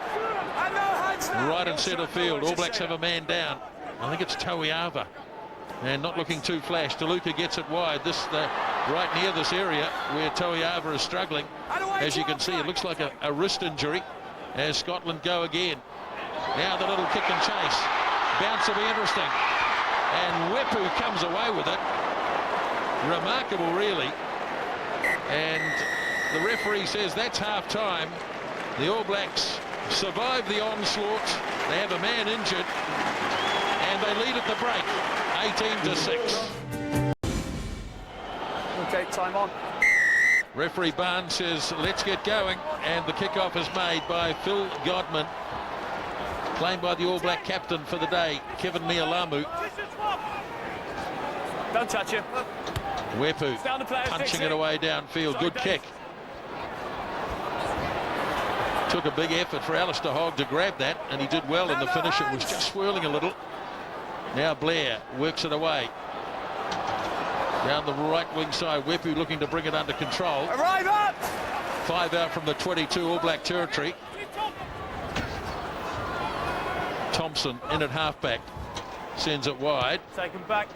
Right in centre field. All Blacks have a man down. I think it's Toiava. And not looking too flash. DeLuca gets it wide. This right near this area where Toiava is struggling. As you can see, it looks like a wrist injury as Scotland go again. Now the little kick and chase. Bounce will be interesting. And Wepu comes away with it. Remarkable, really. And the referee says that's half-time. The All Blacks survive the onslaught. They have a man injured. And they lead at the break. 18-6. Okay, time on. Referee Barnes says, let's get going. And the kickoff is made by Phil Godman. Claimed by the All Black captain for the day, Kevin Mealamu. Don't touch him. Wepu punching it away downfield. Good kick. Took a big effort for Alistair Hogg to grab that, and he did well in the finish. It was just swirling a little. Now Blair works it away. Down the right wing side, Wepu looking to bring it under control. Arrive up! 5 out from the 22 All Black territory. Thompson in at halfback. Sends it wide. Taken back.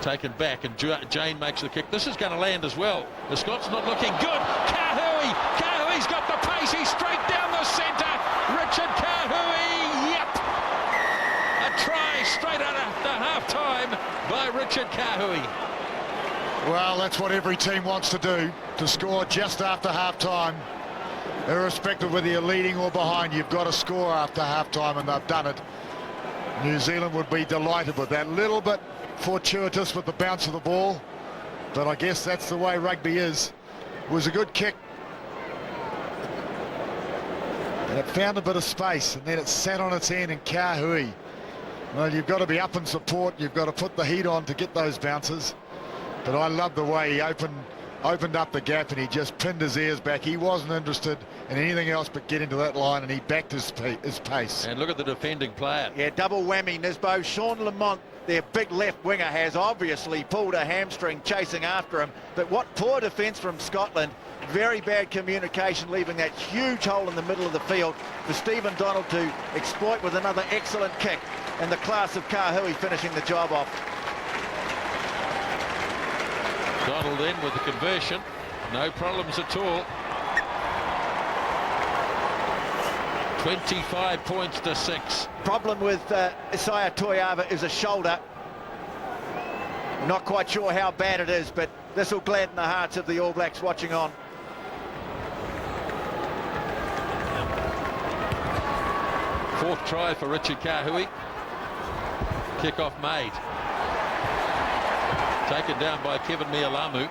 Taken back, and Jane makes the kick. This is going to land as well. The Scots not looking good. Kahui! Kahui's got the pace. He's straight down the centre. Richard Kahui! Yep! A try straight out after half-time by Richard Kahui. Well, that's what every team wants to do, to score just after half-time. Irrespective whether you're leading or behind, you've got to score after half-time, and they've done it. New Zealand would be delighted with that. Little bit fortuitous with the bounce of the ball, but I guess that's the way rugby is. It was a good kick. And it found a bit of space, and then it sat on its end, and Kahui. Well, you've got to be up and support. You've got to put the heat on to get those bounces. But I love the way he opened up the gap, and he just pinned his ears back. He wasn't interested in anything else but get into that line, and he backed his pace. And look at the defending player. Yeah, double whammy, Nisbo. Sean Lamont, their big left winger, has obviously pulled a hamstring chasing after him. But what poor defence from Scotland. Very bad communication, leaving that huge hole in the middle of the field for Stephen Donald to exploit with another excellent kick. And the class of Kahui finishing the job off. Donald in with the conversion. No problems at all. 25 points to 6. Problem with Isaiah Toiava is a shoulder. Not quite sure how bad it is, but this will gladden the hearts of the All Blacks watching on. Fourth try for Richard Kahui. Kick-off made. Taken down by Kevin Mealamu.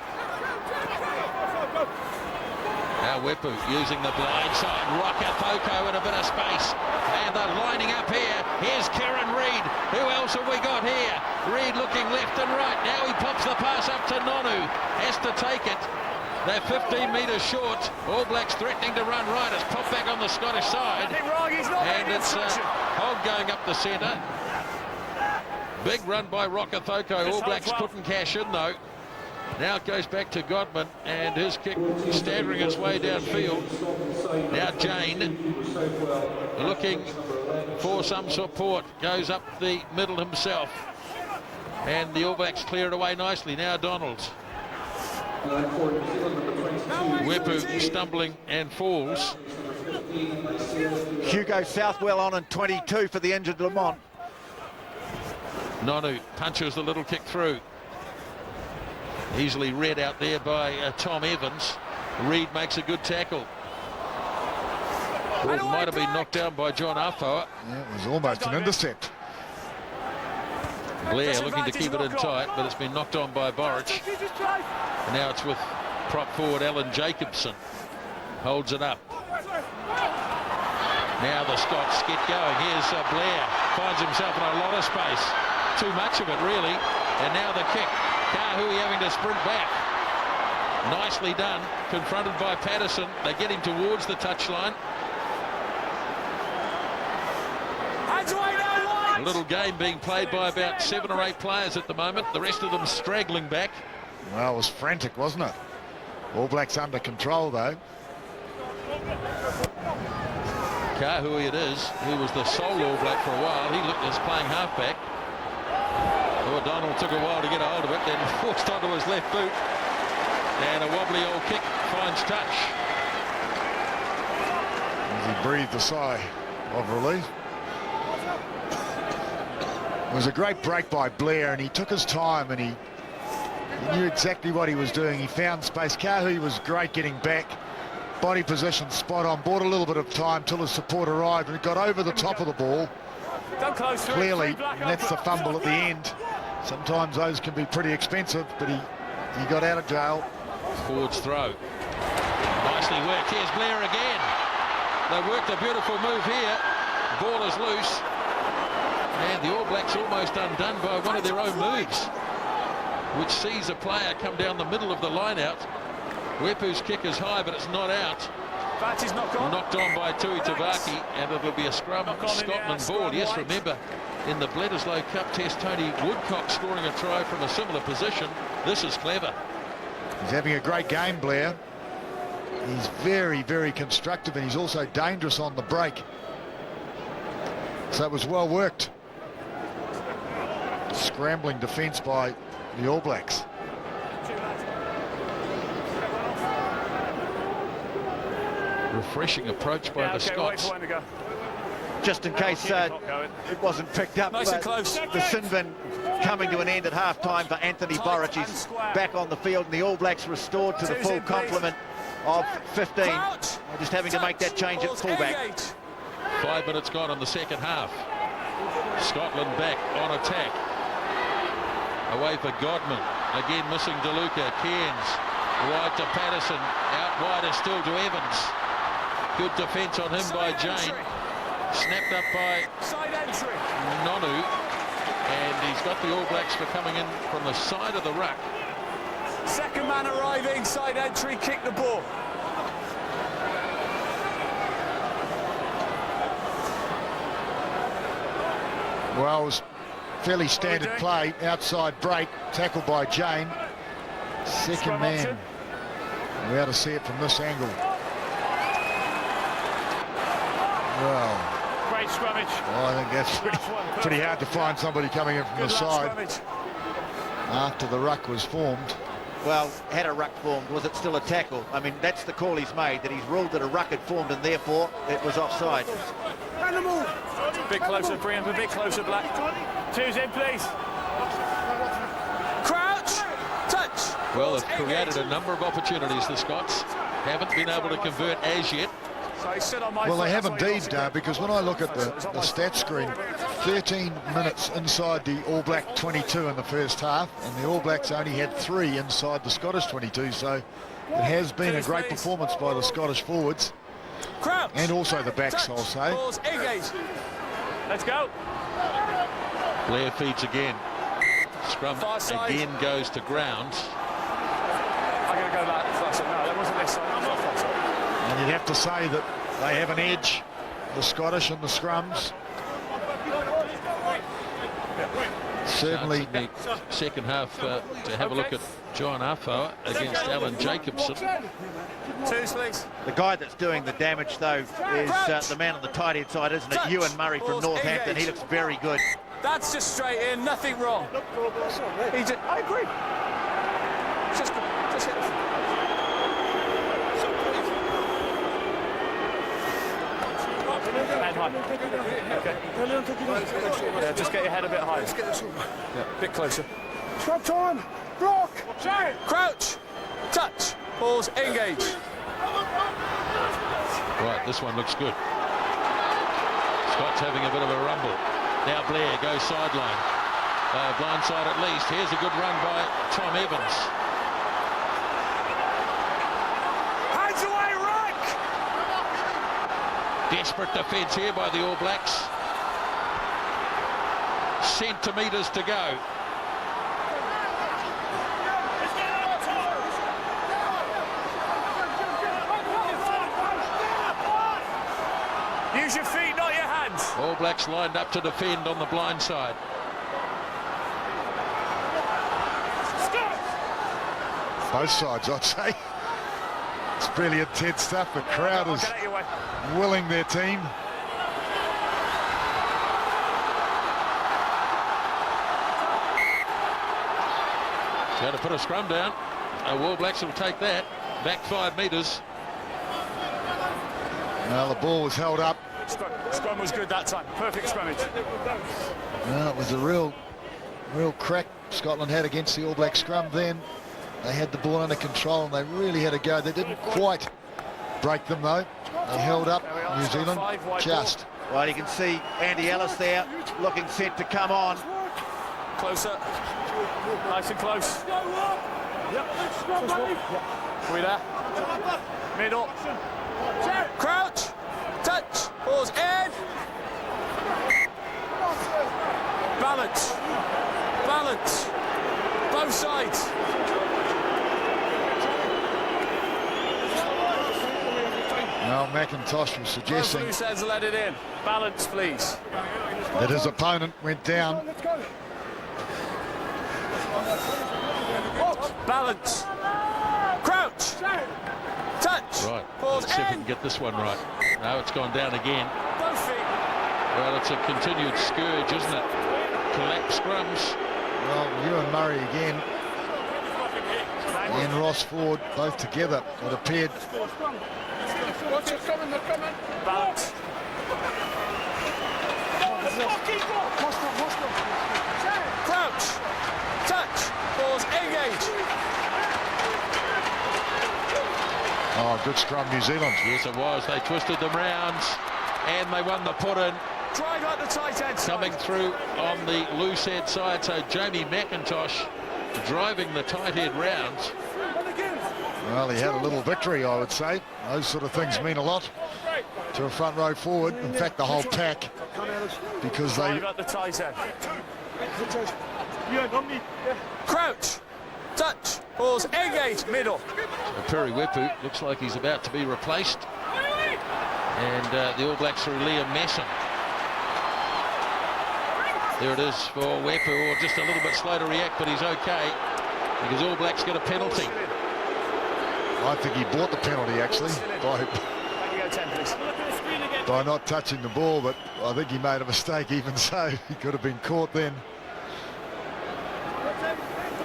Now Wepu using the blind side. Rokafoko in a bit of space. And they're lining up here. Here's Kieran Reid. Who else have we got here? Reid looking left and right. Now he pops the pass up to Nonu. Has to take it. They're 15 metres short. All Blacks threatening to run right. It's popped back on the Scottish side. And it's Hogg going up the centre. Big run by Rokafoko. All Blacks couldn't cash in though. Now it goes back to Godman, and his kick staggering its way downfield. Now Jane looking for some support. Goes up the middle himself. And the All Blacks clear it away nicely. Now Donald. Wepu stumbling and falls. Hugo Southwell on in 22 for the injured Lamont. Nonu punches the little kick through. Easily read out there by Tom Evans. Reid makes a good tackle. Well, might have been knocked down by John Afoa. Yeah, it was almost an intercept. Blair looking to keep it in tight, but it's been knocked on by Borich. And now it's with prop forward Alan Jacobson. Holds it up. Now the Scots get going. Here's Blair. Finds himself in a lot of space. Too much of it, really. And now the kick. Kahui having to sprint back. Nicely done. Confronted by Patterson. They get him towards the touchline. A little game being played by about 7 or 8 players at the moment. The rest of them straggling back. Well, it was frantic, wasn't it? All Blacks under control, though. Kahui it is, who was the sole All Black for a while. He looked as playing halfback. O'Donnell took a while to get a hold of it, then forced onto his left boot. And a wobbly old kick finds touch. As he breathed a sigh of relief. It was a great break by Blair, and he took his time, and he knew exactly what he was doing. He found space. Kahui was great getting back. Body position spot on. Bought a little bit of time till his support arrived, and it got over the top of the ball. Clearly, and that's the fumble at the end. Sometimes those can be pretty expensive, but he got out of jail. Forwards throw. Nicely worked. Here's Blair again. They worked a beautiful move here. Ball is loose. And the All Blacks almost undone by one of their own moves, which sees a player come down the middle of the line out. Wepu's kick is high, but it's not out. Batty's not gone. Knocked on by Tui Tavaki, and it'll be a scrum Scotland ball. Yes, remember, in the Bledisloe Cup Test, Tony Woodcock scoring a try from a similar position. This is clever. He's having a great game, Blair. He's very, very constructive, and he's also dangerous on the break. So it was well worked. Scrambling defence by the All Blacks. Refreshing approach by the Scots. Just in case it wasn't picked up, Nice and close. the sin bin coming to an end at half-time for Anthony Borich. He's back on the field, and the All Blacks restored to the full complement of 15. Just having to make that change at fullback. 5 minutes gone in the second half. Scotland back on attack. Away for Godman. Again missing DeLuca. Cairns wide to Patterson. Out wider still to Evans. Good defence on him by Jane. Snapped up by Nonu. And he's got the All Blacks for coming in from the side of the ruck. Second man arriving, side entry, kick the ball. Well, it was fairly standard play. Outside break, tackled by Jane. Second man. We ought to see it from this angle. Well, Great scrummage. well, I think that's pretty hard to find somebody coming in from the side after the ruck was formed. Well, had a ruck formed, was it still a tackle? I mean, that's the call he's made, that he's ruled that a ruck had formed, and therefore it was offside. Animal. A bit closer, bring him a bit closer, Black. Two's in, please. Crouch, touch. Well, they've created a number of opportunities, the Scots. Haven't been able to convert as yet. Well, they have indeed, because when I look at the stat screen, 13 minutes inside the All Black 22 in the first half, and the All Blacks only had 3 inside the Scottish 22, so it has been a great performance by the Scottish forwards. Crouch. And also the backs, I'll say. Let's go. Blair feeds again. Scrum again goes to ground. I'm going to go back. No, that wasn't this side. And you'd have to say that they have an edge, the Scottish and the scrums. Certainly. The second half to have a look at John Afoa against Alan Jacobson. Twos, please. The guy that's doing the damage, though, is the man on the tight end side, isn't it? Ewan Murray from Northampton. He looks very good. That's just straight in, nothing wrong. I agree. Just hit the head high. Okay. Yeah, just get your head a bit higher. Yeah, a bit closer. Scrub time. Block. Crouch. Touch. Balls engage. Right, this one looks good. Scott's having a bit of a rumble. Now Blair goes sideline. Blindside at least. Here's a good run by Tom Evans. Hands away, Ruck! Desperate defence here by the All Blacks. Centimetres to go. Use your feet, not your hands. All Blacks lined up to defend on the blind side. Both sides, I'd say. It's really intense stuff. The crowd is willing their team. Going to put a scrum down. All Blacks will take that. Back 5 metres. Well, the ball was held up. Scrum was good that time. Perfect scrummage. Well, it was a real crack Scotland had against the All Black scrum then. They had the ball under control and they really had a go. They didn't quite break them though. They held up New Zealand just. Well, you can see Andy Ellis there looking set to come on. Closer. Nice and close. We there? Middle. Crouch. Touch. Pause. In. Balance. Balance. Both sides. Well, McIntosh was suggesting Both loose ends, let it in. Balance, please. that his opponent went down. Balance. Crouch. Touch. Right. Pause. Let's see if we In. can get this one right. No, it's gone down again. Both feet. Well, it's a continued scourge, isn't it? Collapse scrums. Well, Ewan Murray again and Ross Ford both together. It appeared. Balance. Crouch. Touch. Pause. Engage. Oh, good scrum, New Zealand. Yes, it was. They twisted them round and they won the put-in. Drive out the tight end side. Coming through on the loose head side. So Jamie McIntosh driving the tight head rounds. Well, he had a little victory, I would say. Those sort of things mean a lot to a front row forward. In fact, the whole pack, because they... Drive out the tight end. Crouch. Touch. Pause. Engage. Middle. Well, Perry Wepu looks like he's about to be replaced. And the All Blacks through Liam Masson. There it is for Wepu, or just a little bit slow to react, but he's okay because All Blacks get a penalty. I think he bought the penalty, actually, by not touching the ball, but I think he made a mistake even so. He could have been caught then.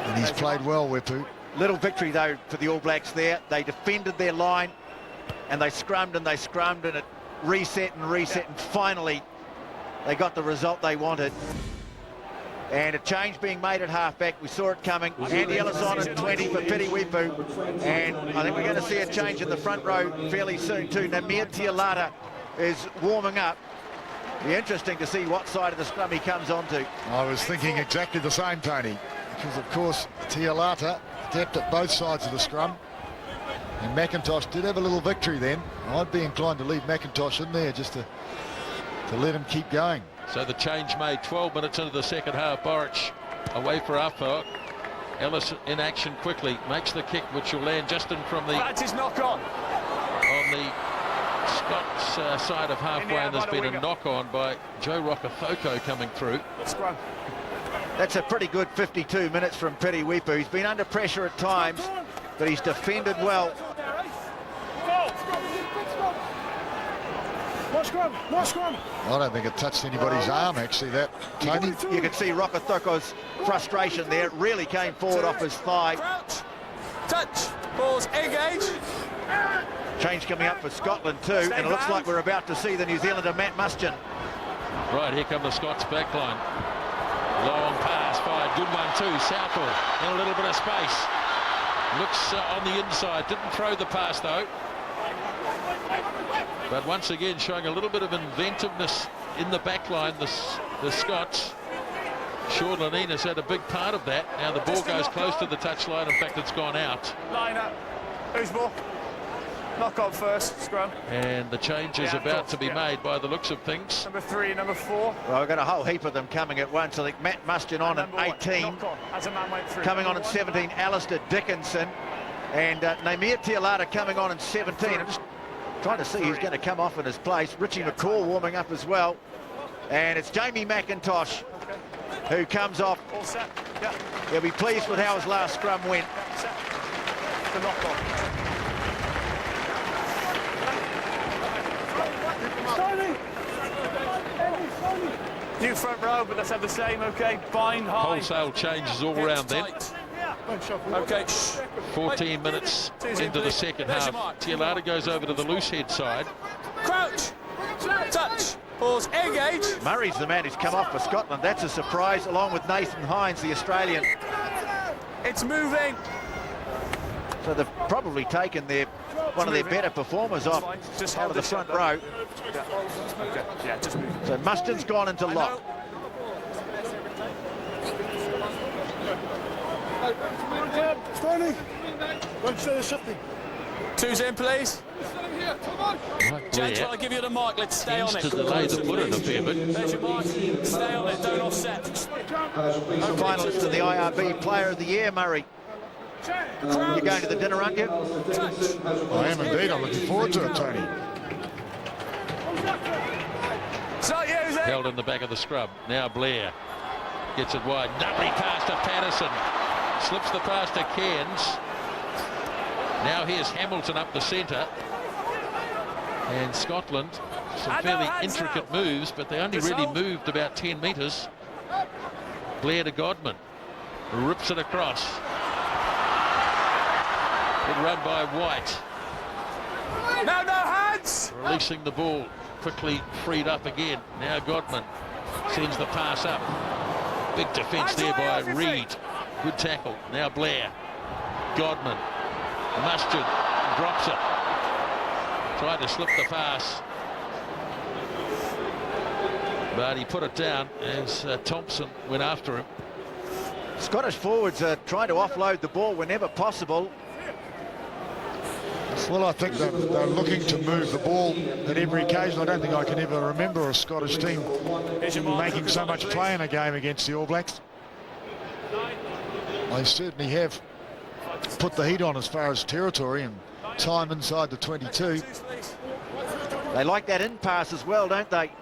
And he's played well, Wepu. Little victory, though, for the All Blacks there. They defended their line, and they scrummed, and it reset, and finally they got the result they wanted. And a change being made at halfback. We saw it coming. Andy Ellis on at 20 for Piri Wepu. And I think we're going to see a change in the front row fairly soon too. Namir Tialata is warming up. Be interesting to see what side of the scrum he comes onto. I was thinking exactly the same, Tony, because of course Tialata adept at both sides of the scrum. And McIntosh did have a little victory then. I'd be inclined to leave McIntosh in there just to let him keep going. So the change made 12 minutes into the second half. Boric away for Afo. Ellis in action quickly. Makes the kick, which will land just in from the... That's his knock on. On the Scots side of halfway, and there's been a knock-on by Joe Rokothoko coming through. Scrum. That's a pretty good 52 minutes from Piri Wepu. He's been under pressure at times, but he's defended well. More scrum. I don't think it touched anybody's arm, actually, that, Tony. You can see Rokothoko's frustration there. It really came forward off his thigh. Crouch. Touch. Pause. Engage. Change coming up for Scotland too, and it looks like we're about to see the New Zealander Matt Mustian. Right, here come the Scots backline. Long pass, fired, good one too. Southall in a little bit of space. Looks on the inside, didn't throw the pass though. But once again showing a little bit of inventiveness in the backline, the Scots. Sean Lanina's had a big part of that. Now the ball goes close to the touchline. In fact, it's gone out. Line up. Who's ball? Knock on first, scrum. And the change is about to be made by the looks of things. Number 3, number 4. Well, we've got a whole heap of them coming at once. I think Matt Mustian on at 18. Knock on, as a man went through. Coming on at 17, Alistair Dickinson. And Namir Tialata coming on at 17. I'm just Trying to see who's going to come off in his place. Richie McCaw warming up as well. And it's Jamie McIntosh who comes off. All set. Yeah. He'll be pleased with how his last scrum went. Set. The knock on. New front row, but let's have the same, okay? Bind high. Wholesale changes all round then. Okay. 14 minutes into the second half. Tialata goes over to the loose head side. Crouch. Touch. Pause. Engage. Murray's the man who's come off for Scotland. That's a surprise, along with Nathan Hines, the Australian. It's moving. So they've probably taken one of their better performers off Just out of the front row. Okay. Yeah, just move. So Muston's gone into lock. Stanley, one set of shifting. Two's in, please. Right James, there. I'll give you the mic. Let's stay on Tends it. to delay the footer a fair bit. There's your mic. Stay on it. Don't offset. Finalist in the IRB Player of the Year, Murray. You're going to the dinner, aren't you? I am indeed. I'm looking forward to it, Tony. It's not you, is it? Held in the back of the scrub. Now Blair gets it wide. Lovely pass to Patterson. Slips the pass to Cairns. Now here's Hamilton up the centre. And Scotland, some fairly intricate moves, but they only really moved about 10 metres. Blair to Godman. Rips it across. Good run by White. No hands! Releasing the ball. Quickly freed up again. Now Godman sends the pass up. Big defence there by Reed. Good tackle. Now Blair. Godman. Mustard drops it. Tried to slip the pass. But he put it down as Thompson went after him. Scottish forwards are trying to offload the ball whenever possible. Well, I think they're looking to move the ball at every occasion. I don't think I can ever remember a Scottish team making so much play in a game against the All Blacks. They certainly have put the heat on as far as territory and time inside the 22. They like that in pass as well, don't they?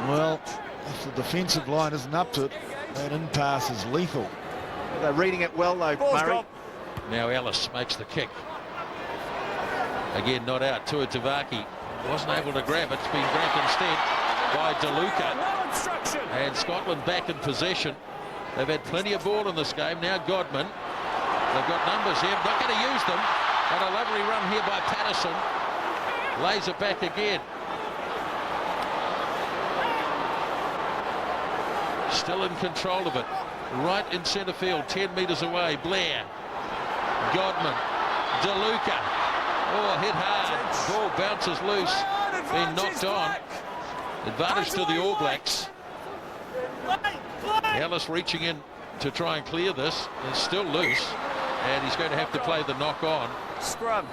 Well, if the defensive line isn't up to it, that in pass is lethal. They're reading it well, though, Murray. Now Ellis makes the kick. Again, not out. Tuatavaki wasn't able to grab it. It's been grabbed instead by DeLuca. And Scotland back in possession. They've had plenty of ball in this game. Now Godman. They've got numbers here. Not going to use them. But a lovely run here by Patterson. Lays it back again. Still in control of it. Right in centre field, 10 metres away. Blair. Godman. DeLuca. Oh, hit hard. Ball bounces loose. Been knocked on. Advantage to the All Blacks. Ellis reaching in to try and clear this. It's still loose. And he's going to have to play the knock on. Scrum.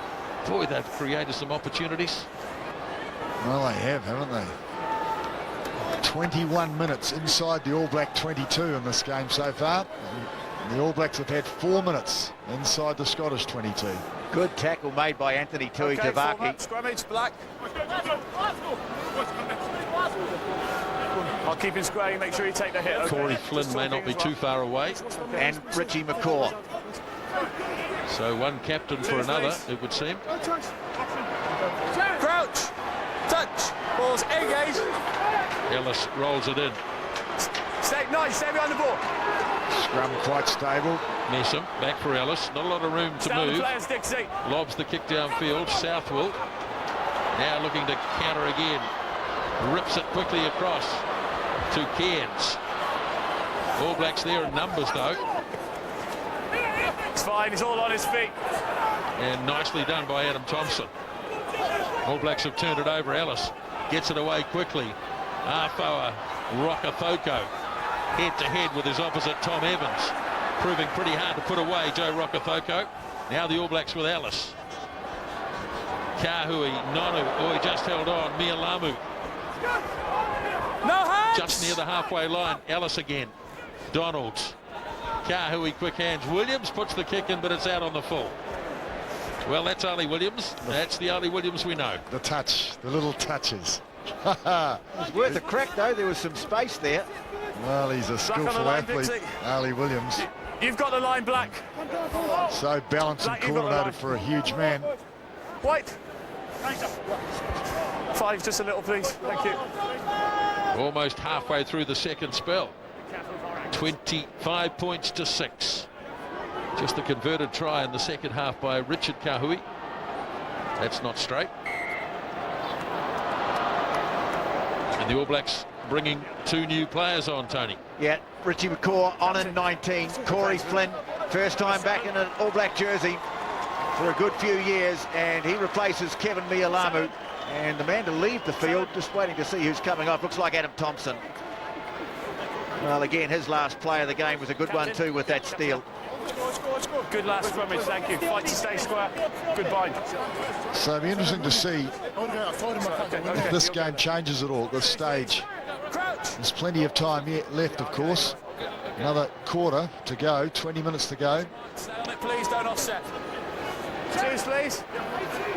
Boy, they've created some opportunities. Well, they have, haven't they? 21 minutes inside the All Black 22 in this game so far. And the All Blacks have had 4 minutes inside the Scottish 22. Good tackle made by Anthony Tuitavaki. Okay, scrummage, Black. I'll keep him square, make sure you take the hit. Okay. Corey Flynn may not be too far away. And Richie McCaw. So one captain for another, it would seem. Crouch. Touch. Balls. Engage. Ellis rolls it in. Stay nice. Stay behind the ball. Scrum quite stable. Messam back for Ellis. Not a lot of room to Down the move. players, Dixie. Lobs the kick downfield. Southwell now looking to counter again. Rips it quickly across to Cairns. All Blacks there in numbers though. It's fine. He's all on his feet. And nicely done by Adam Thompson. All Blacks have turned it over. Ellis gets it away quickly. Afoa Rokethoko head-to-head with his opposite Tom Evans. Proving pretty hard to put away, Joe Rokethoko. Now the All Blacks with Ellis. Kahui, Nonu, oh, he just held on. Mialamu. No hands! Just near the halfway line. Ellis again. Donalds. Kahui, quick hands. Williams puts the kick in, but it's out on the full. Well, that's Ali Williams. That's the Ali Williams we know. The touch, the little touches. It's worth a crack, though. There was some space there. Well, he's a skillful athlete, Ali Williams. You've got the line, Black. So balanced and coordinated for a huge man. White. 5, just a little, please. Thank you. Almost halfway through the second spell. 25 points to 6. Just the converted try in the second half by Richard Kahui. That's not straight. And the All Blacks bringing 2 new players on, Tony. Yeah, Richie McCaw on in 19. Corey Flynn, first time back in an All Black jersey for a good few years, and he replaces Kevin Mialamu. And the man to leave the field, just waiting to see who's coming off. Looks like Adam Thompson. Well, again, his last play of the game was a good one too with that steal. Good last scrimmage, thank you. Fight to stay square. Good bind. So it'll be interesting to see if this game changes at all at this stage. There's plenty of time yet left, of course. Another quarter to go, 20 minutes to go. Please don't offset. 2s, please.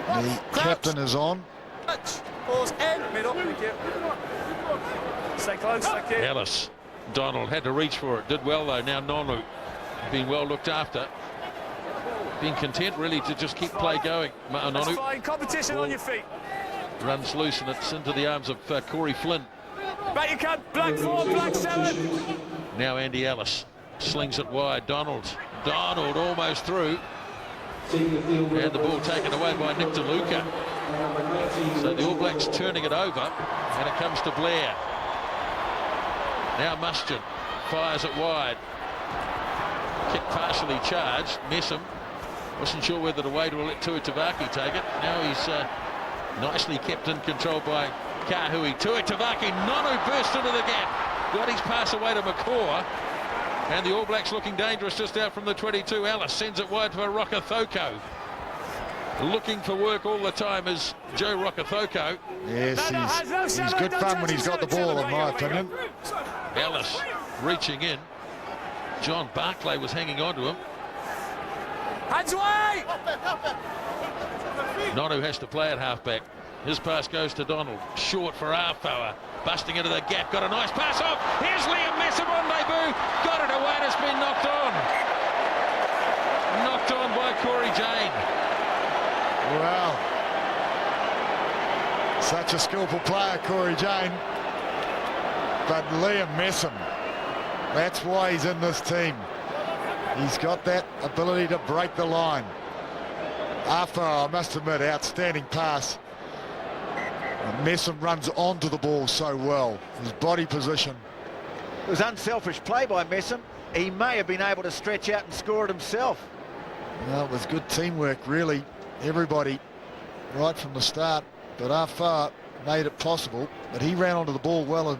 The captain is on. Pause in, middle, thank you. Stay close, thank you. Ellis. Donald had to reach for it. Did well, though. Now Nonu being well looked after. Being content, really, to just keep play going. That's fine. Competition on your feet. Runs loose, and it's into the arms of Corey Flynn. Back you can. Black 4, Black 7. Now Andy Ellis slings it wide. Donald almost through. And the ball taken away by Nick DeLuca. So the All Blacks turning it over, and it comes to Blair. Now Mustian fires it wide. Kick partially charged. Messam wasn't sure whether to wait or let Tui Tavaki take it. Now he's nicely kept in control by Kahui. Tui Tavaki, Nonu burst into the gap. Got his pass away to McCaw. And the All Blacks looking dangerous just out from the 22. Ellis sends it wide for Rokathoko. Looking for work all the time is Joe Rokathoko. Yes, he's good fun when he's got the ball, in my opinion. Ellis reaching in. John Barclay was hanging on to him. Hands away! Nonu has to play at halfback. His pass goes to Donald. Short for Arfoa. Busting into the gap. Got a nice pass off. Here's Liam Messam on debut. Got it away and it's been knocked on. Knocked on by Corey Jane. Wow. Such a skillful player, Corey Jane. But Liam Messam, that's why he's in this team. He's got that ability to break the line. Arfoa, I must admit, outstanding pass. And Messam runs onto the ball so well. His body position. It was unselfish play by Messam. He may have been able to stretch out and score it himself. Well, it was good teamwork, really. Everybody right from the start. But Arfoa made it possible. But he ran onto the ball well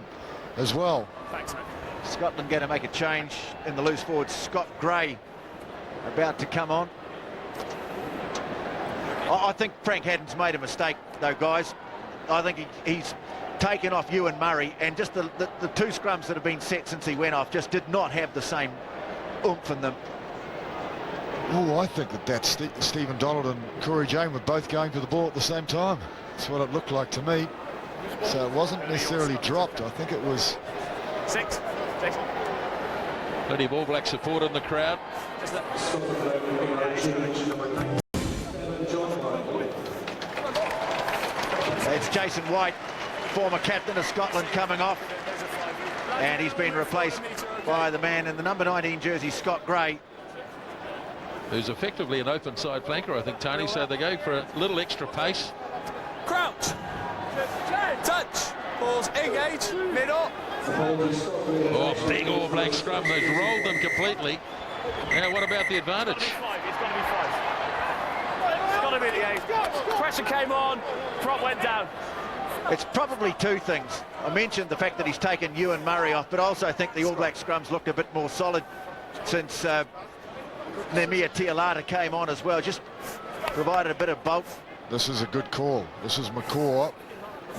as well. Thanks, mate. Scotland going to make a change in the loose forward. Scott Gray about to come on. I think Frank Haddon's made a mistake, though, guys. I think he's taken off Ewan Murray, and just the 2 scrums that have been set since he went off just did not have the same oomph in them. Oh, I think that's Stephen Donald and Corey Jane were both going for the ball at the same time. That's what it looked like to me. So it wasn't necessarily dropped. I think it was... 6. Plenty of All Black support in the crowd. It's Jason White, former captain of Scotland, coming off. And he's been replaced by the man in the number 19 jersey, Scott Gray. Who's effectively an open side flanker, I think, Tony. So they go for a little extra pace. Crouch. Touch. Pause. Engage. Middle. Oh, big All Black scrum. They've rolled them completely. Now, what about the advantage? It's got to be 5. It's got to be the 8. Pressure came on. Prop went down. It's probably 2 things. I mentioned the fact that he's taken Ewan Murray off, but I also think the All Black scrums looked a bit more solid since Nemia Tialata came on as well. Just provided a bit of bulk. This is a good call. This is McCaw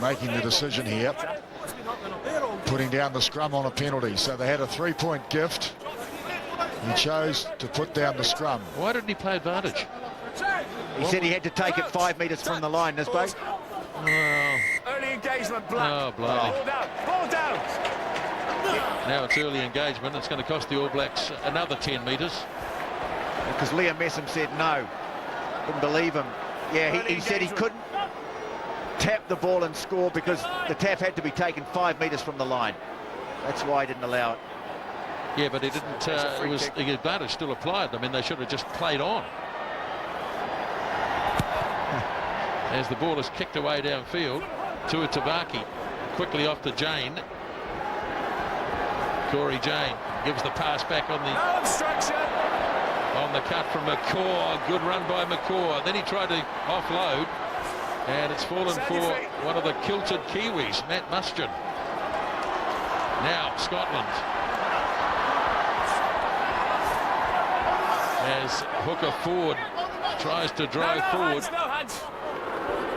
making the decision here, putting down the scrum on a penalty. So they had a 3-point gift. He chose to put down the scrum. Why didn't he play advantage? He said he had to take it 5 metres from the line, Nisbo. Well, Early engagement, Black. oh, blimey. Ball down, ball down. Now it's early engagement. It's going to cost the All Blacks another 10 metres. Because Liam Messam said no. Couldn't believe him. Yeah, he said he couldn't tap the ball and score because the tap had to be taken 5 metres from the line. That's why he didn't allow it. Yeah, but he didn't. The advantage still applied. I mean, they should have just played on. As the ball is kicked away downfield to a Tavaki, quickly off to Jane. Corey Jane gives the pass back on the cut from McCaw. Good run by McCaw. Then he tried to offload, and it's fallen for one of the kilted Kiwis, Matt Mustian. Now Scotland, as hooker Ford tries to drive forward.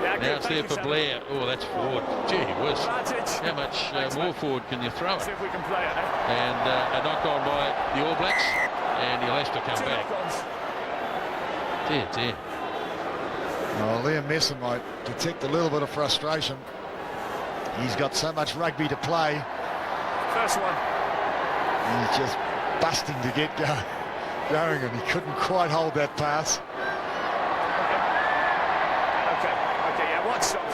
Now it's there for Blair. Oh, that's Ford. Gee whiz. How much more forward can you throw it? And a knock on by the All Blacks, and he'll have to come back. Dear. Well, Liam Messam might detect a little bit of frustration. He's got so much rugby to play. First one. He's just busting to get going, and he couldn't quite hold that pass. Okay, yeah, one shot.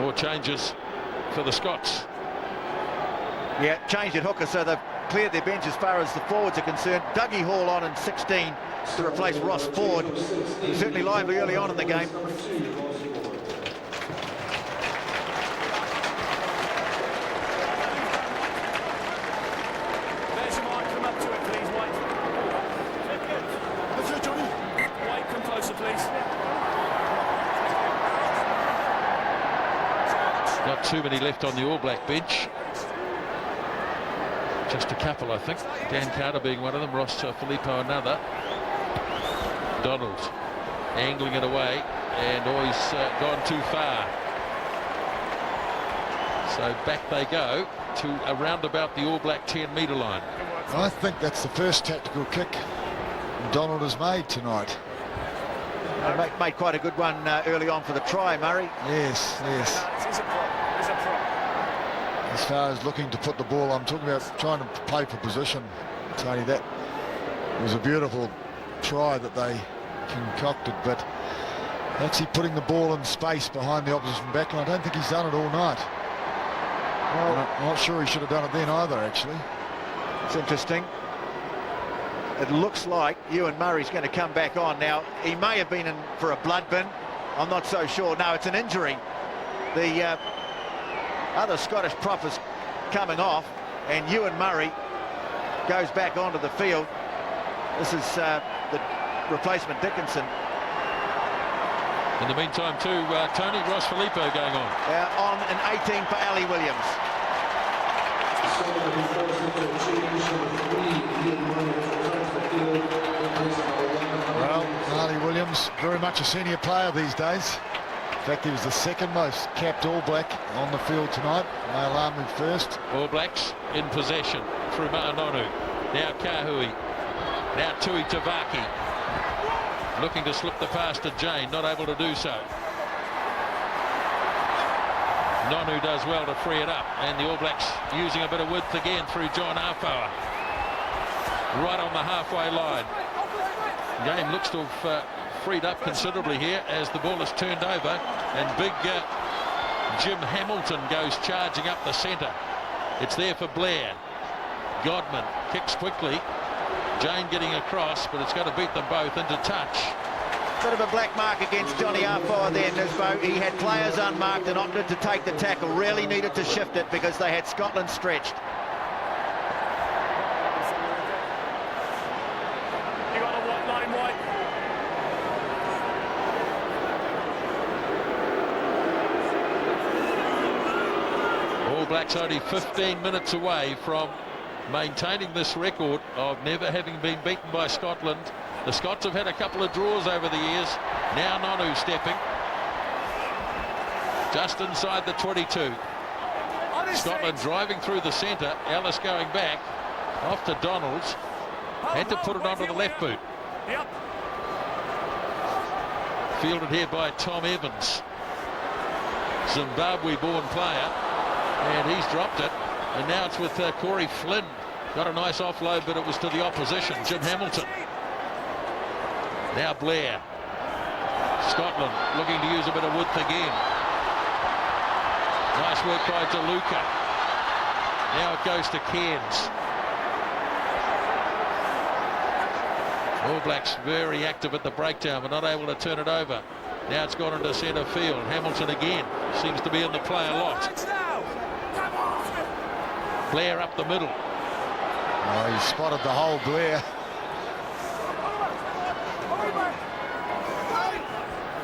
More changes for the Scots. Yeah, changed at hooker, so they've cleared their bench as far as the forwards are concerned. Dougie Hall on in 16 to replace Ross Ford. Certainly lively early on in the game. There's your White, come up to it, please, White. That's it, Johnny. White, come closer, please. Not too many left on the All Black bench. Just a couple, I think. Dan Carter being one of them, Ross Filippo another. Donald angling it away, and he's gone too far. So back they go to around about the All Black 10-metre line. I think that's the first tactical kick Donald has made tonight. Made quite a good one early on for the try, Murray. Yes. He's a prop. As far as looking to put the ball, I'm talking about trying to play for position, Tony. That was a beautiful try that they concocted, but actually putting the ball in space behind the opposition back, and I don't think he's done it all night. Well, I'm not sure he should have done it then either, actually. It's interesting. It looks like Ewan Murray's going to come back on. Now, he may have been in for a blood bin. I'm not so sure. No, it's an injury. The other Scottish prop is coming off, and Ewan Murray goes back onto the field. This is the replacement Dickinson. In the meantime, too, Tony, Ross Filippo going on. On an 18 for Ali Williams. Well, Ali Williams, very much a senior player these days. In fact, he was the second most capped All Black on the field tonight. They'll arm him first. All Blacks in possession through Ma'anonu. Now Kahui. Now Tui Tavaki. Looking to slip the pass to Jane, not able to do so. Nonu does well to free it up, and the All Blacks using a bit of width again through John Afoa. Right on the halfway line. Game looks to have freed up considerably here as the ball is turned over, and big Jim Hamilton goes charging up the centre. It's there for Blair. Godman kicks quickly. Jane getting across, but it's going to beat them both into touch. Bit of a black mark against Johnny Afoa there, Nisbo. He had players unmarked and opted to take the tackle. Really needed to shift it because they had Scotland stretched. You got a white line, White. All Blacks only 15 minutes away from maintaining this record of never having been beaten by Scotland. The Scots have had a couple of draws over the years. Now Nonu stepping just inside the 22. Scotland driving through the centre. Ellis going back off to Donalds. Had to put it onto the left boot. Fielded here by Tom Evans, Zimbabwe-born player, and he's dropped it. And now it's with Corey Flynn. Got a nice offload, but it was to the opposition, Jim Hamilton. Now Blair. Scotland looking to use a bit of width again. Nice work by DeLuca. Now it goes to Cairns. All Blacks very active at the breakdown, but not able to turn it over. Now it's gone into centre field. Hamilton again seems to be in the play a lot. Blair up the middle. Oh, he spotted the hole, Blair.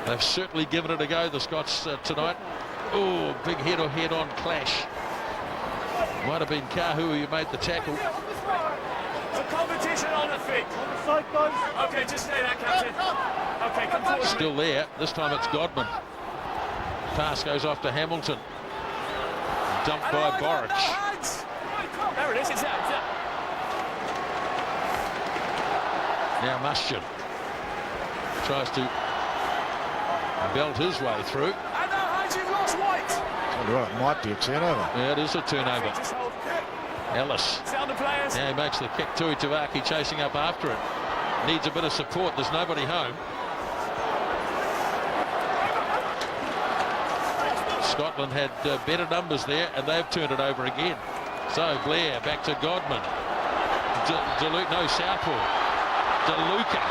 They've certainly given it a go, the Scots, tonight. Oh, big head-on clash. Might have been Kahu who made the tackle. The competition on the feet. Okay, just stay there, Captain. Okay, come forward. Still there. This time it's Godman. Pass goes off to Hamilton. Dumped by Borich. There it is, it's out. Now Mustian tries to belt his way through. And now Hines, you've lost White. Well, it might be a turnover. Yeah, it is a turnover. Just hold. Ellis. Sound the players. Now he makes the kick to Itavaki, chasing up after it. Needs a bit of support. There's nobody home. Scotland had better numbers there, and they've turned it over again. So Blair back to Godman. No, Southpaw. DeLuca.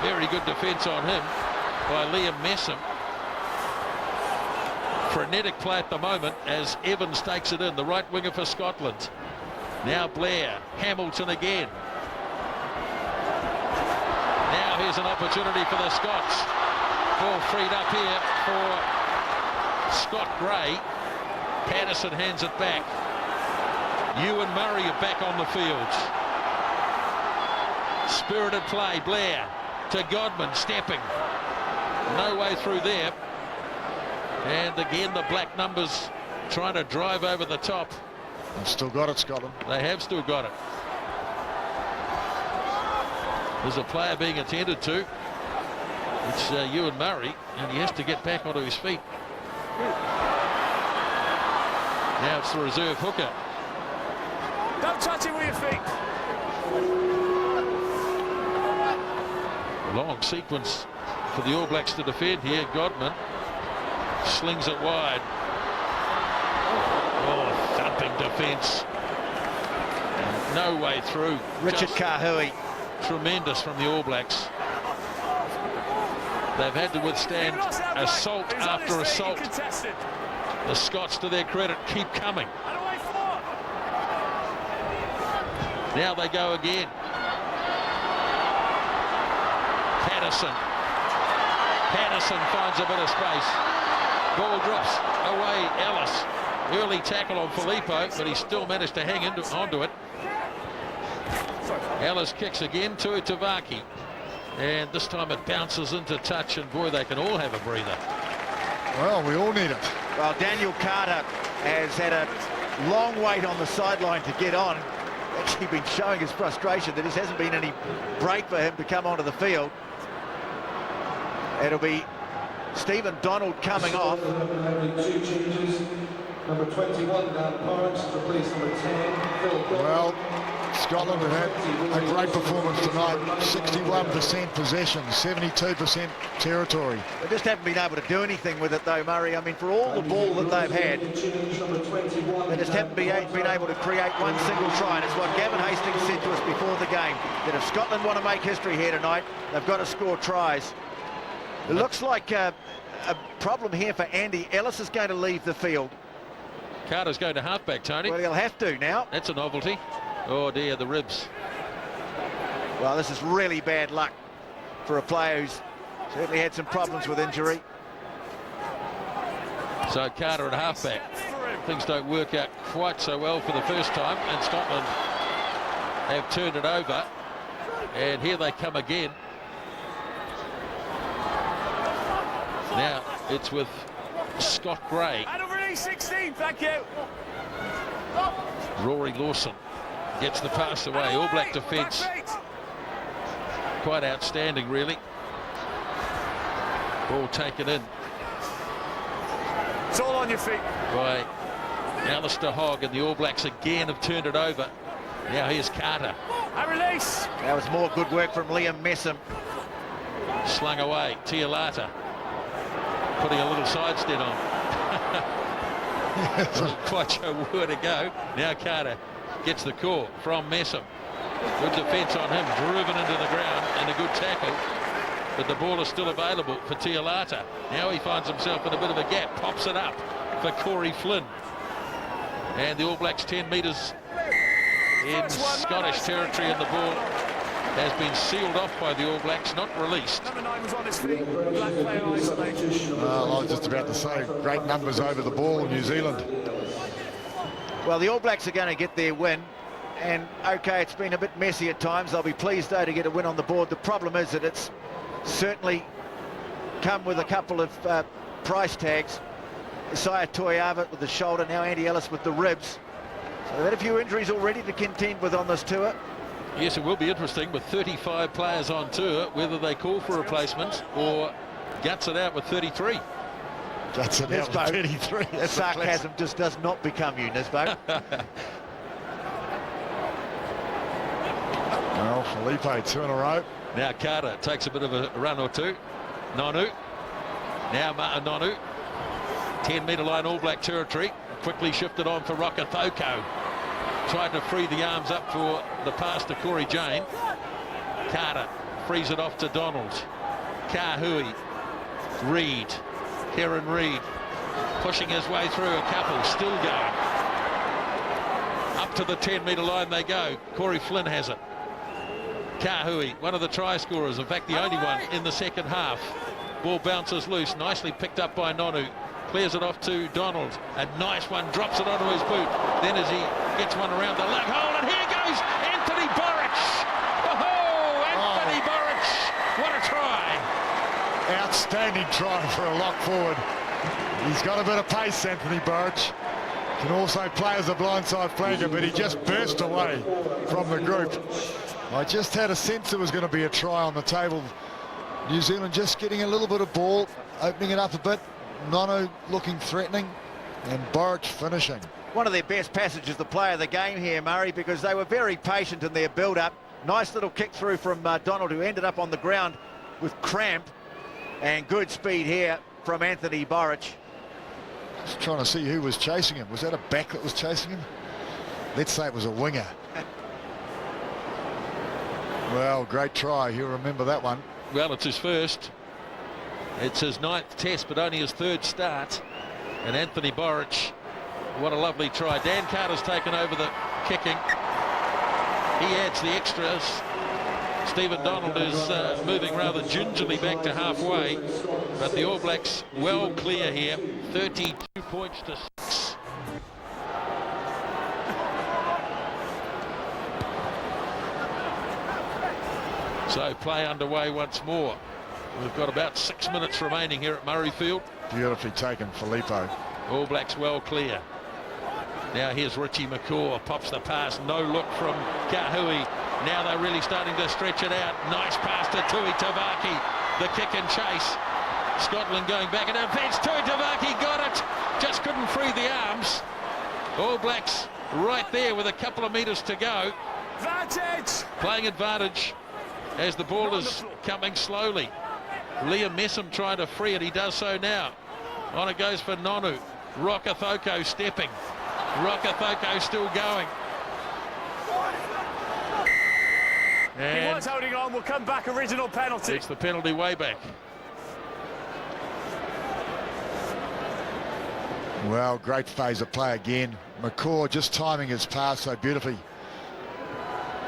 Very good defence on him by Liam Messam. Frenetic play at the moment as Evans takes it in, the right winger for Scotland. Now Blair, Hamilton again. Now here's an opportunity for the Scots. Ball freed up here for Scott Gray. Patterson hands it back. Ewan Murray are back on the field. Spirited play, Blair to Godman, stepping. No way through there. And again, the black numbers trying to drive over the top. They've still got it, Scotland. They have still got it. There's a player being attended to. It's Ewan Murray, and he has to get back onto his feet. Now it's the reserve hooker. Don't touch him with your feet. Long sequence for the All Blacks to defend here. Godman slings it wide. Oh, thumping defence. No way through. Richard Kahui. Tremendous from the All Blacks. They've had to withstand assault after assault. The Scots, to their credit, keep coming. Now they go again. Patterson finds a bit of space. Ball drops away. Ellis. Early tackle on Filippo, but he still managed to hang onto it. Ellis kicks again to Itavaki. And this time it bounces into touch, and boy, they can all have a breather. Well, we all need it. Well, Daniel Carter has had a long wait on the sideline to get on. Actually been showing his frustration that there hasn't been any break for him to come onto the field. It'll be Stephen Donald coming off. Two changes. Number 21, Dan Parks, replaced number 10, Phil Brown. Well, Scotland have had a great performance tonight. 61% possession, 72% territory. They just haven't been able to do anything with it, though, Murray. I mean, for all the ball that they've had, they just haven't been able to create one single try. And it's what Gavin Hastings said to us before the game, that if Scotland want to make history here tonight, they've got to score tries. It looks like a problem here for Andy. Ellis is going to leave the field. Carter's going to halfback, Tony. Well, he'll have to now. That's a novelty. Oh dear, the ribs. Well, this is really bad luck for a player who's certainly had some problems with injury. So Carter at halfback. Things don't work out quite so well for the first time, and Scotland have turned it over. And here they come again. Now it's with Scott Gray. And over 16, thank you. Rory Lawson Gets the pass away. All Black defence quite outstanding, really. Ball taken in. It's all on your feet. By Alistair Hogg, and the All Blacks again have turned it over. Now here's Carter. A release. That was more good work from Liam Messam. Slung away. Tialata putting a little sidestep on. Wasn't quite sure where to go. Now Carter gets the call from Messam. Good defence on him, driven into the ground, and a good tackle. But the ball is still available for Tialata. Now he finds himself in a bit of a gap, pops it up for Corey Flynn. And the All Blacks 10 metres in Scottish territory, and the ball has been sealed off by the All Blacks, not released. Number 9 was on his feet. Black player isolation. Well, I was just about to say, great numbers over the ball, New Zealand. Well, the All Blacks are going to get their win. And, OK, it's been a bit messy at times. They'll be pleased, though, to get a win on the board. The problem is that it's certainly come with a couple of price tags. Isaiah Toiava with the shoulder, now Andy Ellis with the ribs. So they've had a few injuries already to contend with on this tour. Yes, it will be interesting with 35 players on tour, whether they call for replacements or guts it out with 33. Guts it out with 33. That's sarcasm just does not become you, Nisbo. Well, Felipe, 2 in a row. Now Carter takes a bit of a run or two. Nonu. Now Nonu. 10-metre line All Black territory. Quickly shifted on for Rokethoko. Tried to free the arms up for the pass to Corey Jane. Carter frees it off to Donald. Kahui. Reid. Kieran Reid pushing his way through a couple. Still going. Up to the 10-metre line they go. Corey Flynn has it. Kahui, one of the try scorers, in fact the only one in the second half. Ball bounces loose, nicely picked up by Nonu. Clears it off to Donald. A nice one, drops it onto his boot. Then as he gets one around the lug hole, and here goes Anthony Borich. Oh, Anthony Borich, what a try. Outstanding try for a lock forward. He's got a bit of pace, Anthony Borich. Can also play as a blindside flanker, but he just burst away from the group. I just had a sense there was going to be a try on the table. New Zealand just getting a little bit of ball, opening it up a bit. Nono looking threatening, and Borich finishing. One of their best passages, the play of the game here, Murray, because they were very patient in their build-up. Nice little kick through from Donald, who ended up on the ground with cramp, and good speed here from Anthony Borich. Just trying to see who was chasing him. Was that a back that was chasing him? Let's say it was a winger. Well, great try. He'll remember that one. Well, it's his first. It's his 9th test, but only his 3rd start. And Anthony Borich, what a lovely try. Dan Carter's taken over the kicking. He adds the extras. Stephen Donald is moving rather gingerly back to halfway. But the All Blacks well clear here. 32 points to 6. So play underway once more. We've got about 6 minutes remaining here at Murrayfield. Beautifully taken, Filippo. All Blacks well clear. Now here's Richie McCaw, pops the pass, no look from Kahui. Now they're really starting to stretch it out. Nice pass to Tui Tavaki. The kick and chase. Scotland going back in advance. Tui Tavaki got it. Just couldn't free the arms. All Blacks right there with a couple of metres to go. Advantage! Playing advantage as the ball is coming slowly. Liam Messam trying to free it. He does so now. On it goes for Nonu. Rokethoko stepping. Rokethoko still going. And he was holding on. We'll come back. Original penalty. It's the penalty way back. Well, great phase of play again. McCaw just timing his pass so beautifully.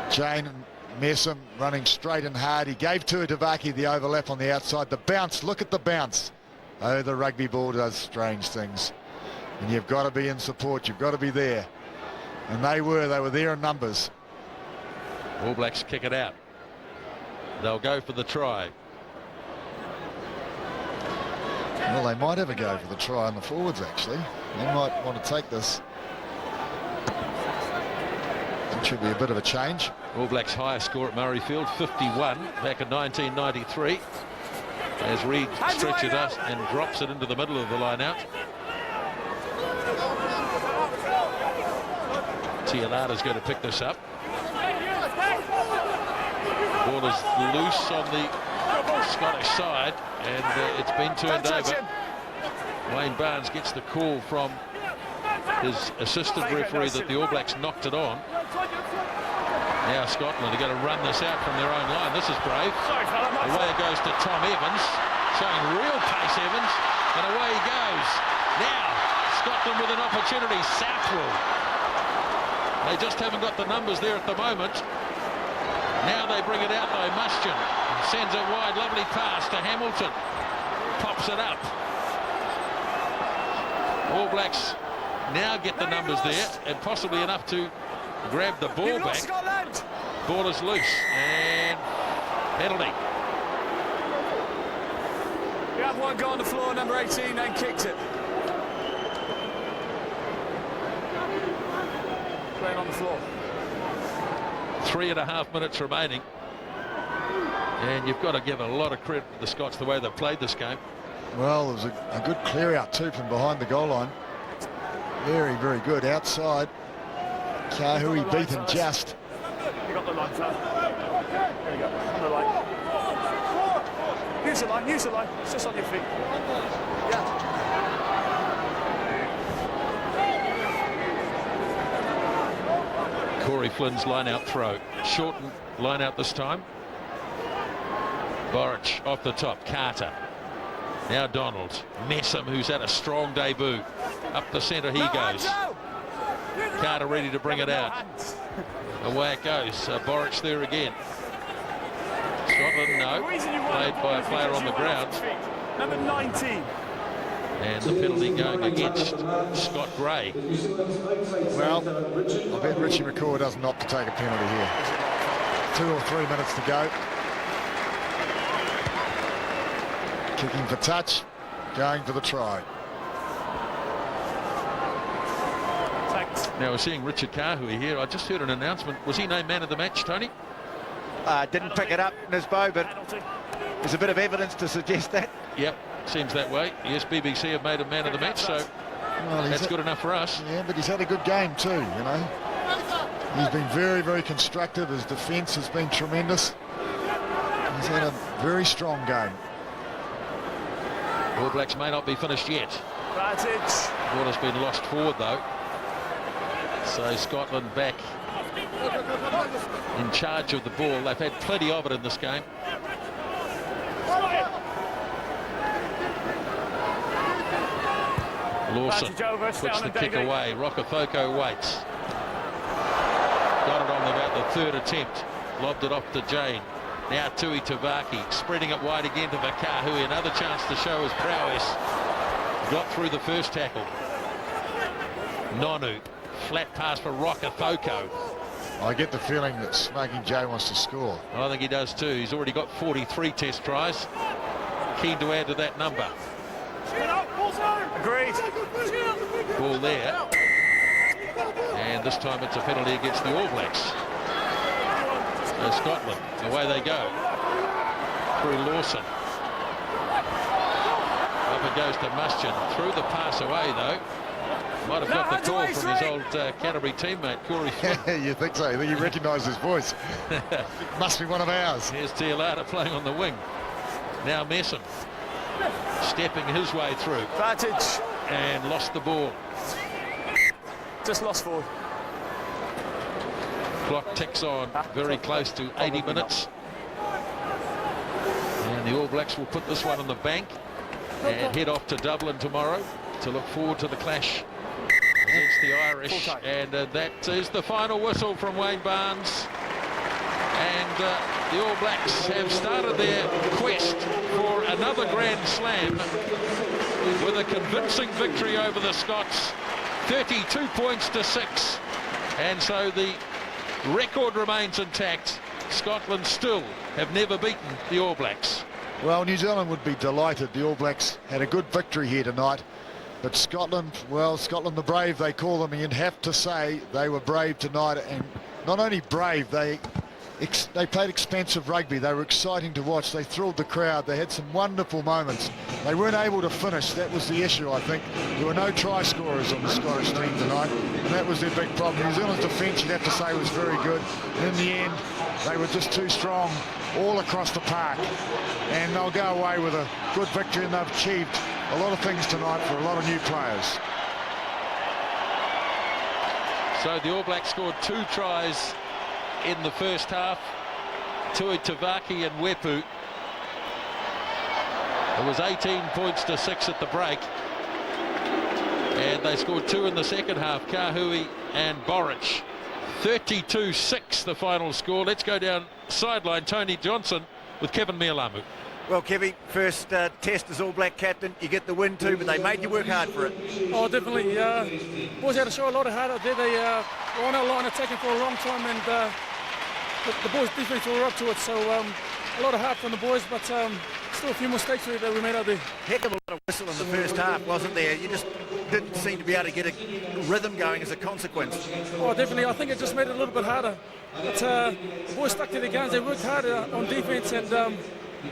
Jane and Messam running straight and hard. He gave to Tavaki the overlap on the outside. The bounce, look at the bounce. Oh, the rugby ball does strange things. And you've got to be in support. You've got to be there. And they were there in numbers. All Blacks kick it out. They'll go for the try. Well, they might have a go for the try on the forwards, actually. They might want to take this. It should be a bit of a change. All Blacks' highest score at Murrayfield, 51, back in 1993. As Reid stretches us and drops it into the middle of the line out. Tialada's going to pick this up. Ball is loose on the Scottish side, and it's been turned over. Wayne Barnes gets the call from his assistant referee that the All Blacks knocked it on. Now Scotland are going to run this out from their own line. This is brave. Away it goes to Tom Evans, showing real pace, Evans, and away he goes. Now Scotland with an opportunity. Southwell. They just haven't got the numbers there at the moment. Now they bring it out though. Mustian sends it wide. Lovely pass to Hamilton. Pops it up. All Blacks now get the numbers there, and possibly enough to grab the ball back. Ball is loose, and penalty. You have one guy on the floor, number 18, then kicked it. Playing on the floor. 3.5 minutes remaining, and you've got to give a lot of credit to the Scots the way they've played this game. Well, there was a good clear out too from behind the goal line. Very, very good outside. Kahui beaten just. You got the line, sir. There we go. On the line. Use the line. Use the line. It's just on your feet. Yeah. Corey Flynn's line-out throw. Shortened line-out this time. Boric off the top. Carter. Now Donald. Messam, who's had a strong debut. Up the centre he goes. Carter ready to bring it out. Away it goes. Boric there again. Scotland, no. Played by a player on the ground. Number 19. And the penalty going against Scott Gray. Well, I bet Richie McCaw doesn't opt to take a penalty here. 2 or 3 minutes to go. Kicking for touch, going for the try. Now we're seeing Richard Kahui here. I just heard an announcement. Was he named man of the match, Tony? Didn't pick it up, Nisbo, but there's a bit of evidence to suggest that. Yep, seems that way. Yes, BBC have made him man of the match, so well, that's good enough for us. Yeah, but he's had a good game too, you know. He's been very, very constructive. His defence has been tremendous. He's had a very strong game. All Blacks may not be finished yet. Ball has been lost forward though. So Scotland back in charge of the ball. They've had plenty of it in this game. Lawson puts the kick away. Rokafoko waits. Got it on about the third attempt. Lobbed it off to Jane. Now Tui Tavaki spreading it wide again to Vakahui. Another chance to show his prowess. Got through the first tackle. Nonu. Flat pass for Rokafoko. I get the feeling that Smoking Jay wants to score. I think he does too. He's already got 43 test tries. Keen to add to that number. Agreed. Ball there. And this time it's a penalty against the All Blacks. So Scotland, away they go. Through Lawson. Up it goes to Mustian. Threw the pass away though. Might have got the call from his old Canterbury teammate, Corey Flynn. You think so? You think he recognised his voice? Must be one of ours. Here's Tialada playing on the wing. Now Messam stepping his way through. Advantage. And lost the ball. Just lost forward. Clock ticks on very close to 80 minutes. And the All Blacks will put this one on the bank and head off to Dublin tomorrow to look forward to the clash against the Irish. And that is the final whistle from Wayne Barnes. And the All Blacks have started their quest for another Grand Slam with a convincing victory over the Scots, 32 points to 6. And so the record remains intact. Scotland still have never beaten the All Blacks. Well, New Zealand would be delighted. The All Blacks had a good victory here tonight. But Scotland, well, Scotland the brave, they call them. And you'd have to say they were brave tonight and not only brave, they played expensive rugby. They were exciting to watch. They thrilled the crowd. They had some wonderful moments. They weren't able to finish. That was the issue, I think. There were no try scorers on the Scottish team tonight, and that was their big problem. New Zealand's defence, you'd have to say, was very good. And in the end, they were just too strong all across the park. And they'll go away with a good victory, and they've achieved a lot of things tonight for a lot of new players. So the All Blacks scored 2 tries in the first half. Tui Tavaki and Wepu. It was 18 points to 6 at the break, and they scored 2 in the second half. Kahui and Boric. 32-6 the final score. Let's go down sideline. Tony Johnson with Kevin Mialamu. Well, Kevy, first test as All Black captain. You get the win too, but they made you work hard for it. Oh, definitely. Boys had to show a lot of heart out there. They were on our line attacking for a long time, and the boys' defense were up to it. So a lot of heart from the boys, but still a few mistakes that we made out there. Heck of a lot of whistle in the first half, wasn't there? You just didn't seem to be able to get a rhythm going as a consequence. Oh, definitely. I think it just made it a little bit harder. But the boys stuck to their guns. They worked hard on defense, and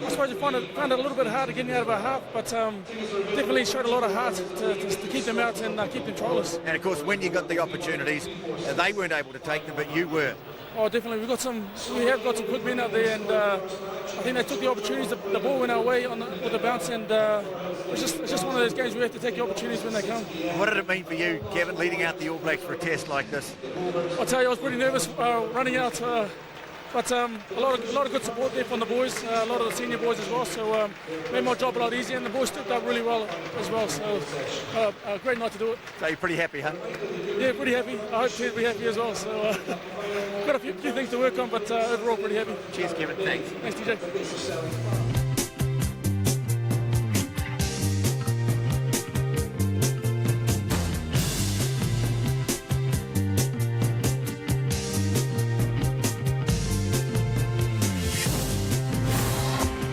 I suppose we found it a little bit harder getting out of our half, but definitely showed a lot of heart to keep them out and keep them trollers. And of course, when you got the opportunities, they weren't able to take them, but you were. Oh, definitely. We have got some good men out there, and I think they took the opportunities. The ball went our way with the bounce, and it's just one of those games we have to take the opportunities when they come. What did it mean for you, Kevin, leading out the All Blacks for a test like this? I'll tell you, I was pretty nervous running out. But a lot of good support there from the boys, a lot of the senior boys as well, so made my job a lot easier, and the boys stepped up really well as well, so a great night to do it. So you're pretty happy, huh? Yeah, pretty happy. I hope Ted will be happy as well, so got a few things to work on, but overall pretty happy. Cheers, Kevin. Thanks. Thanks, TJ.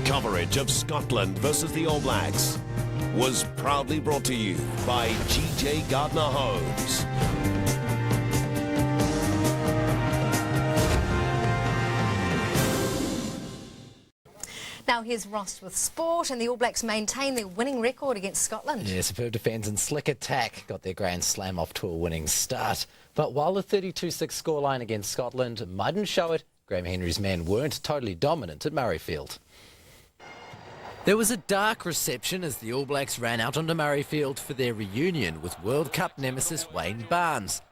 Coverage of Scotland versus the All Blacks was proudly brought to you by GJ Gardner Homes. Now here's Ross with sport, and the All Blacks maintain their winning record against Scotland. Yeah, superb defence and slick attack got their Grand Slam off to a winning start. But while the 32-6 scoreline against Scotland mightn't show it, Graham Henry's men weren't totally dominant at Murrayfield. There was a dark reception as the All Blacks ran out onto Murrayfield for their reunion with World Cup nemesis Wayne Barnes.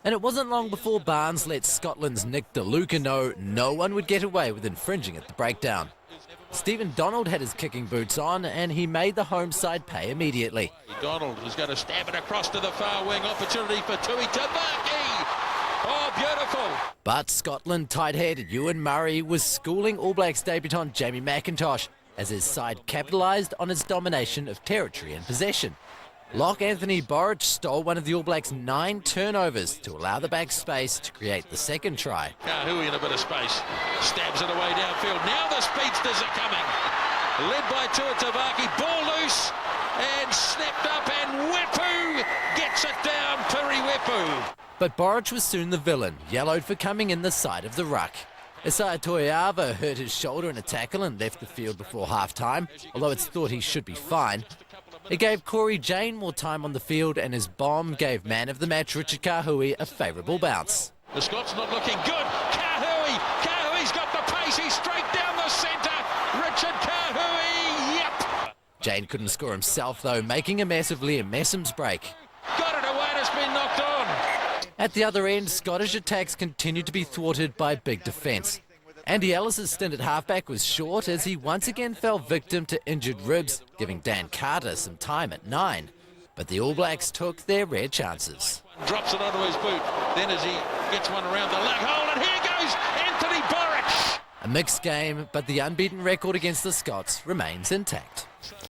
And it wasn't long before Barnes let Scotland's Nick DeLuca know no one would get away with infringing at the breakdown. Stephen Donald had his kicking boots on, and he made the home side pay immediately. Donald is going to stab it across to the far wing. Opportunity for Tui Tavaki. Oh, beautiful. But Scotland tight head Ewan Murray was schooling All Blacks debutant Jamie McIntosh as his side capitalised on its domination of territory and possession. Lock Anthony Boric stole one of the All Blacks' 9 turnovers to allow the back space to create the second try. Kahui in a bit of space, stabs it away downfield. Now the speedsters are coming. Led by Tua Tavaki, ball loose and snapped up, and Wepu gets it down, Piri Wepu. But Boric was soon the villain, yellowed for coming in the side of the ruck. Isaiah Toiava hurt his shoulder in a tackle and left the field before half-time, although it's thought he should be fine. It gave Corey Jane more time on the field, and his bomb gave man of the match Richard Kahui a favourable bounce. The Scots not looking good. Kahui's got the pace. He's straight down the centre. Richard Kahui, yep. Jane couldn't score himself though, making a mess of Liam Messam's break. Got it away, it's been knocked on. At the other end, Scottish attacks continued to be thwarted by big defence. Andy Ellis's stint at halfback was short as he once again fell victim to injured ribs, giving Dan Carter some time at 9. But the All Blacks took their rare chances. Drops it onto his boot, then as he gets one around the lug hole, and here goes Anthony Boric. A mixed game, but the unbeaten record against the Scots remains intact.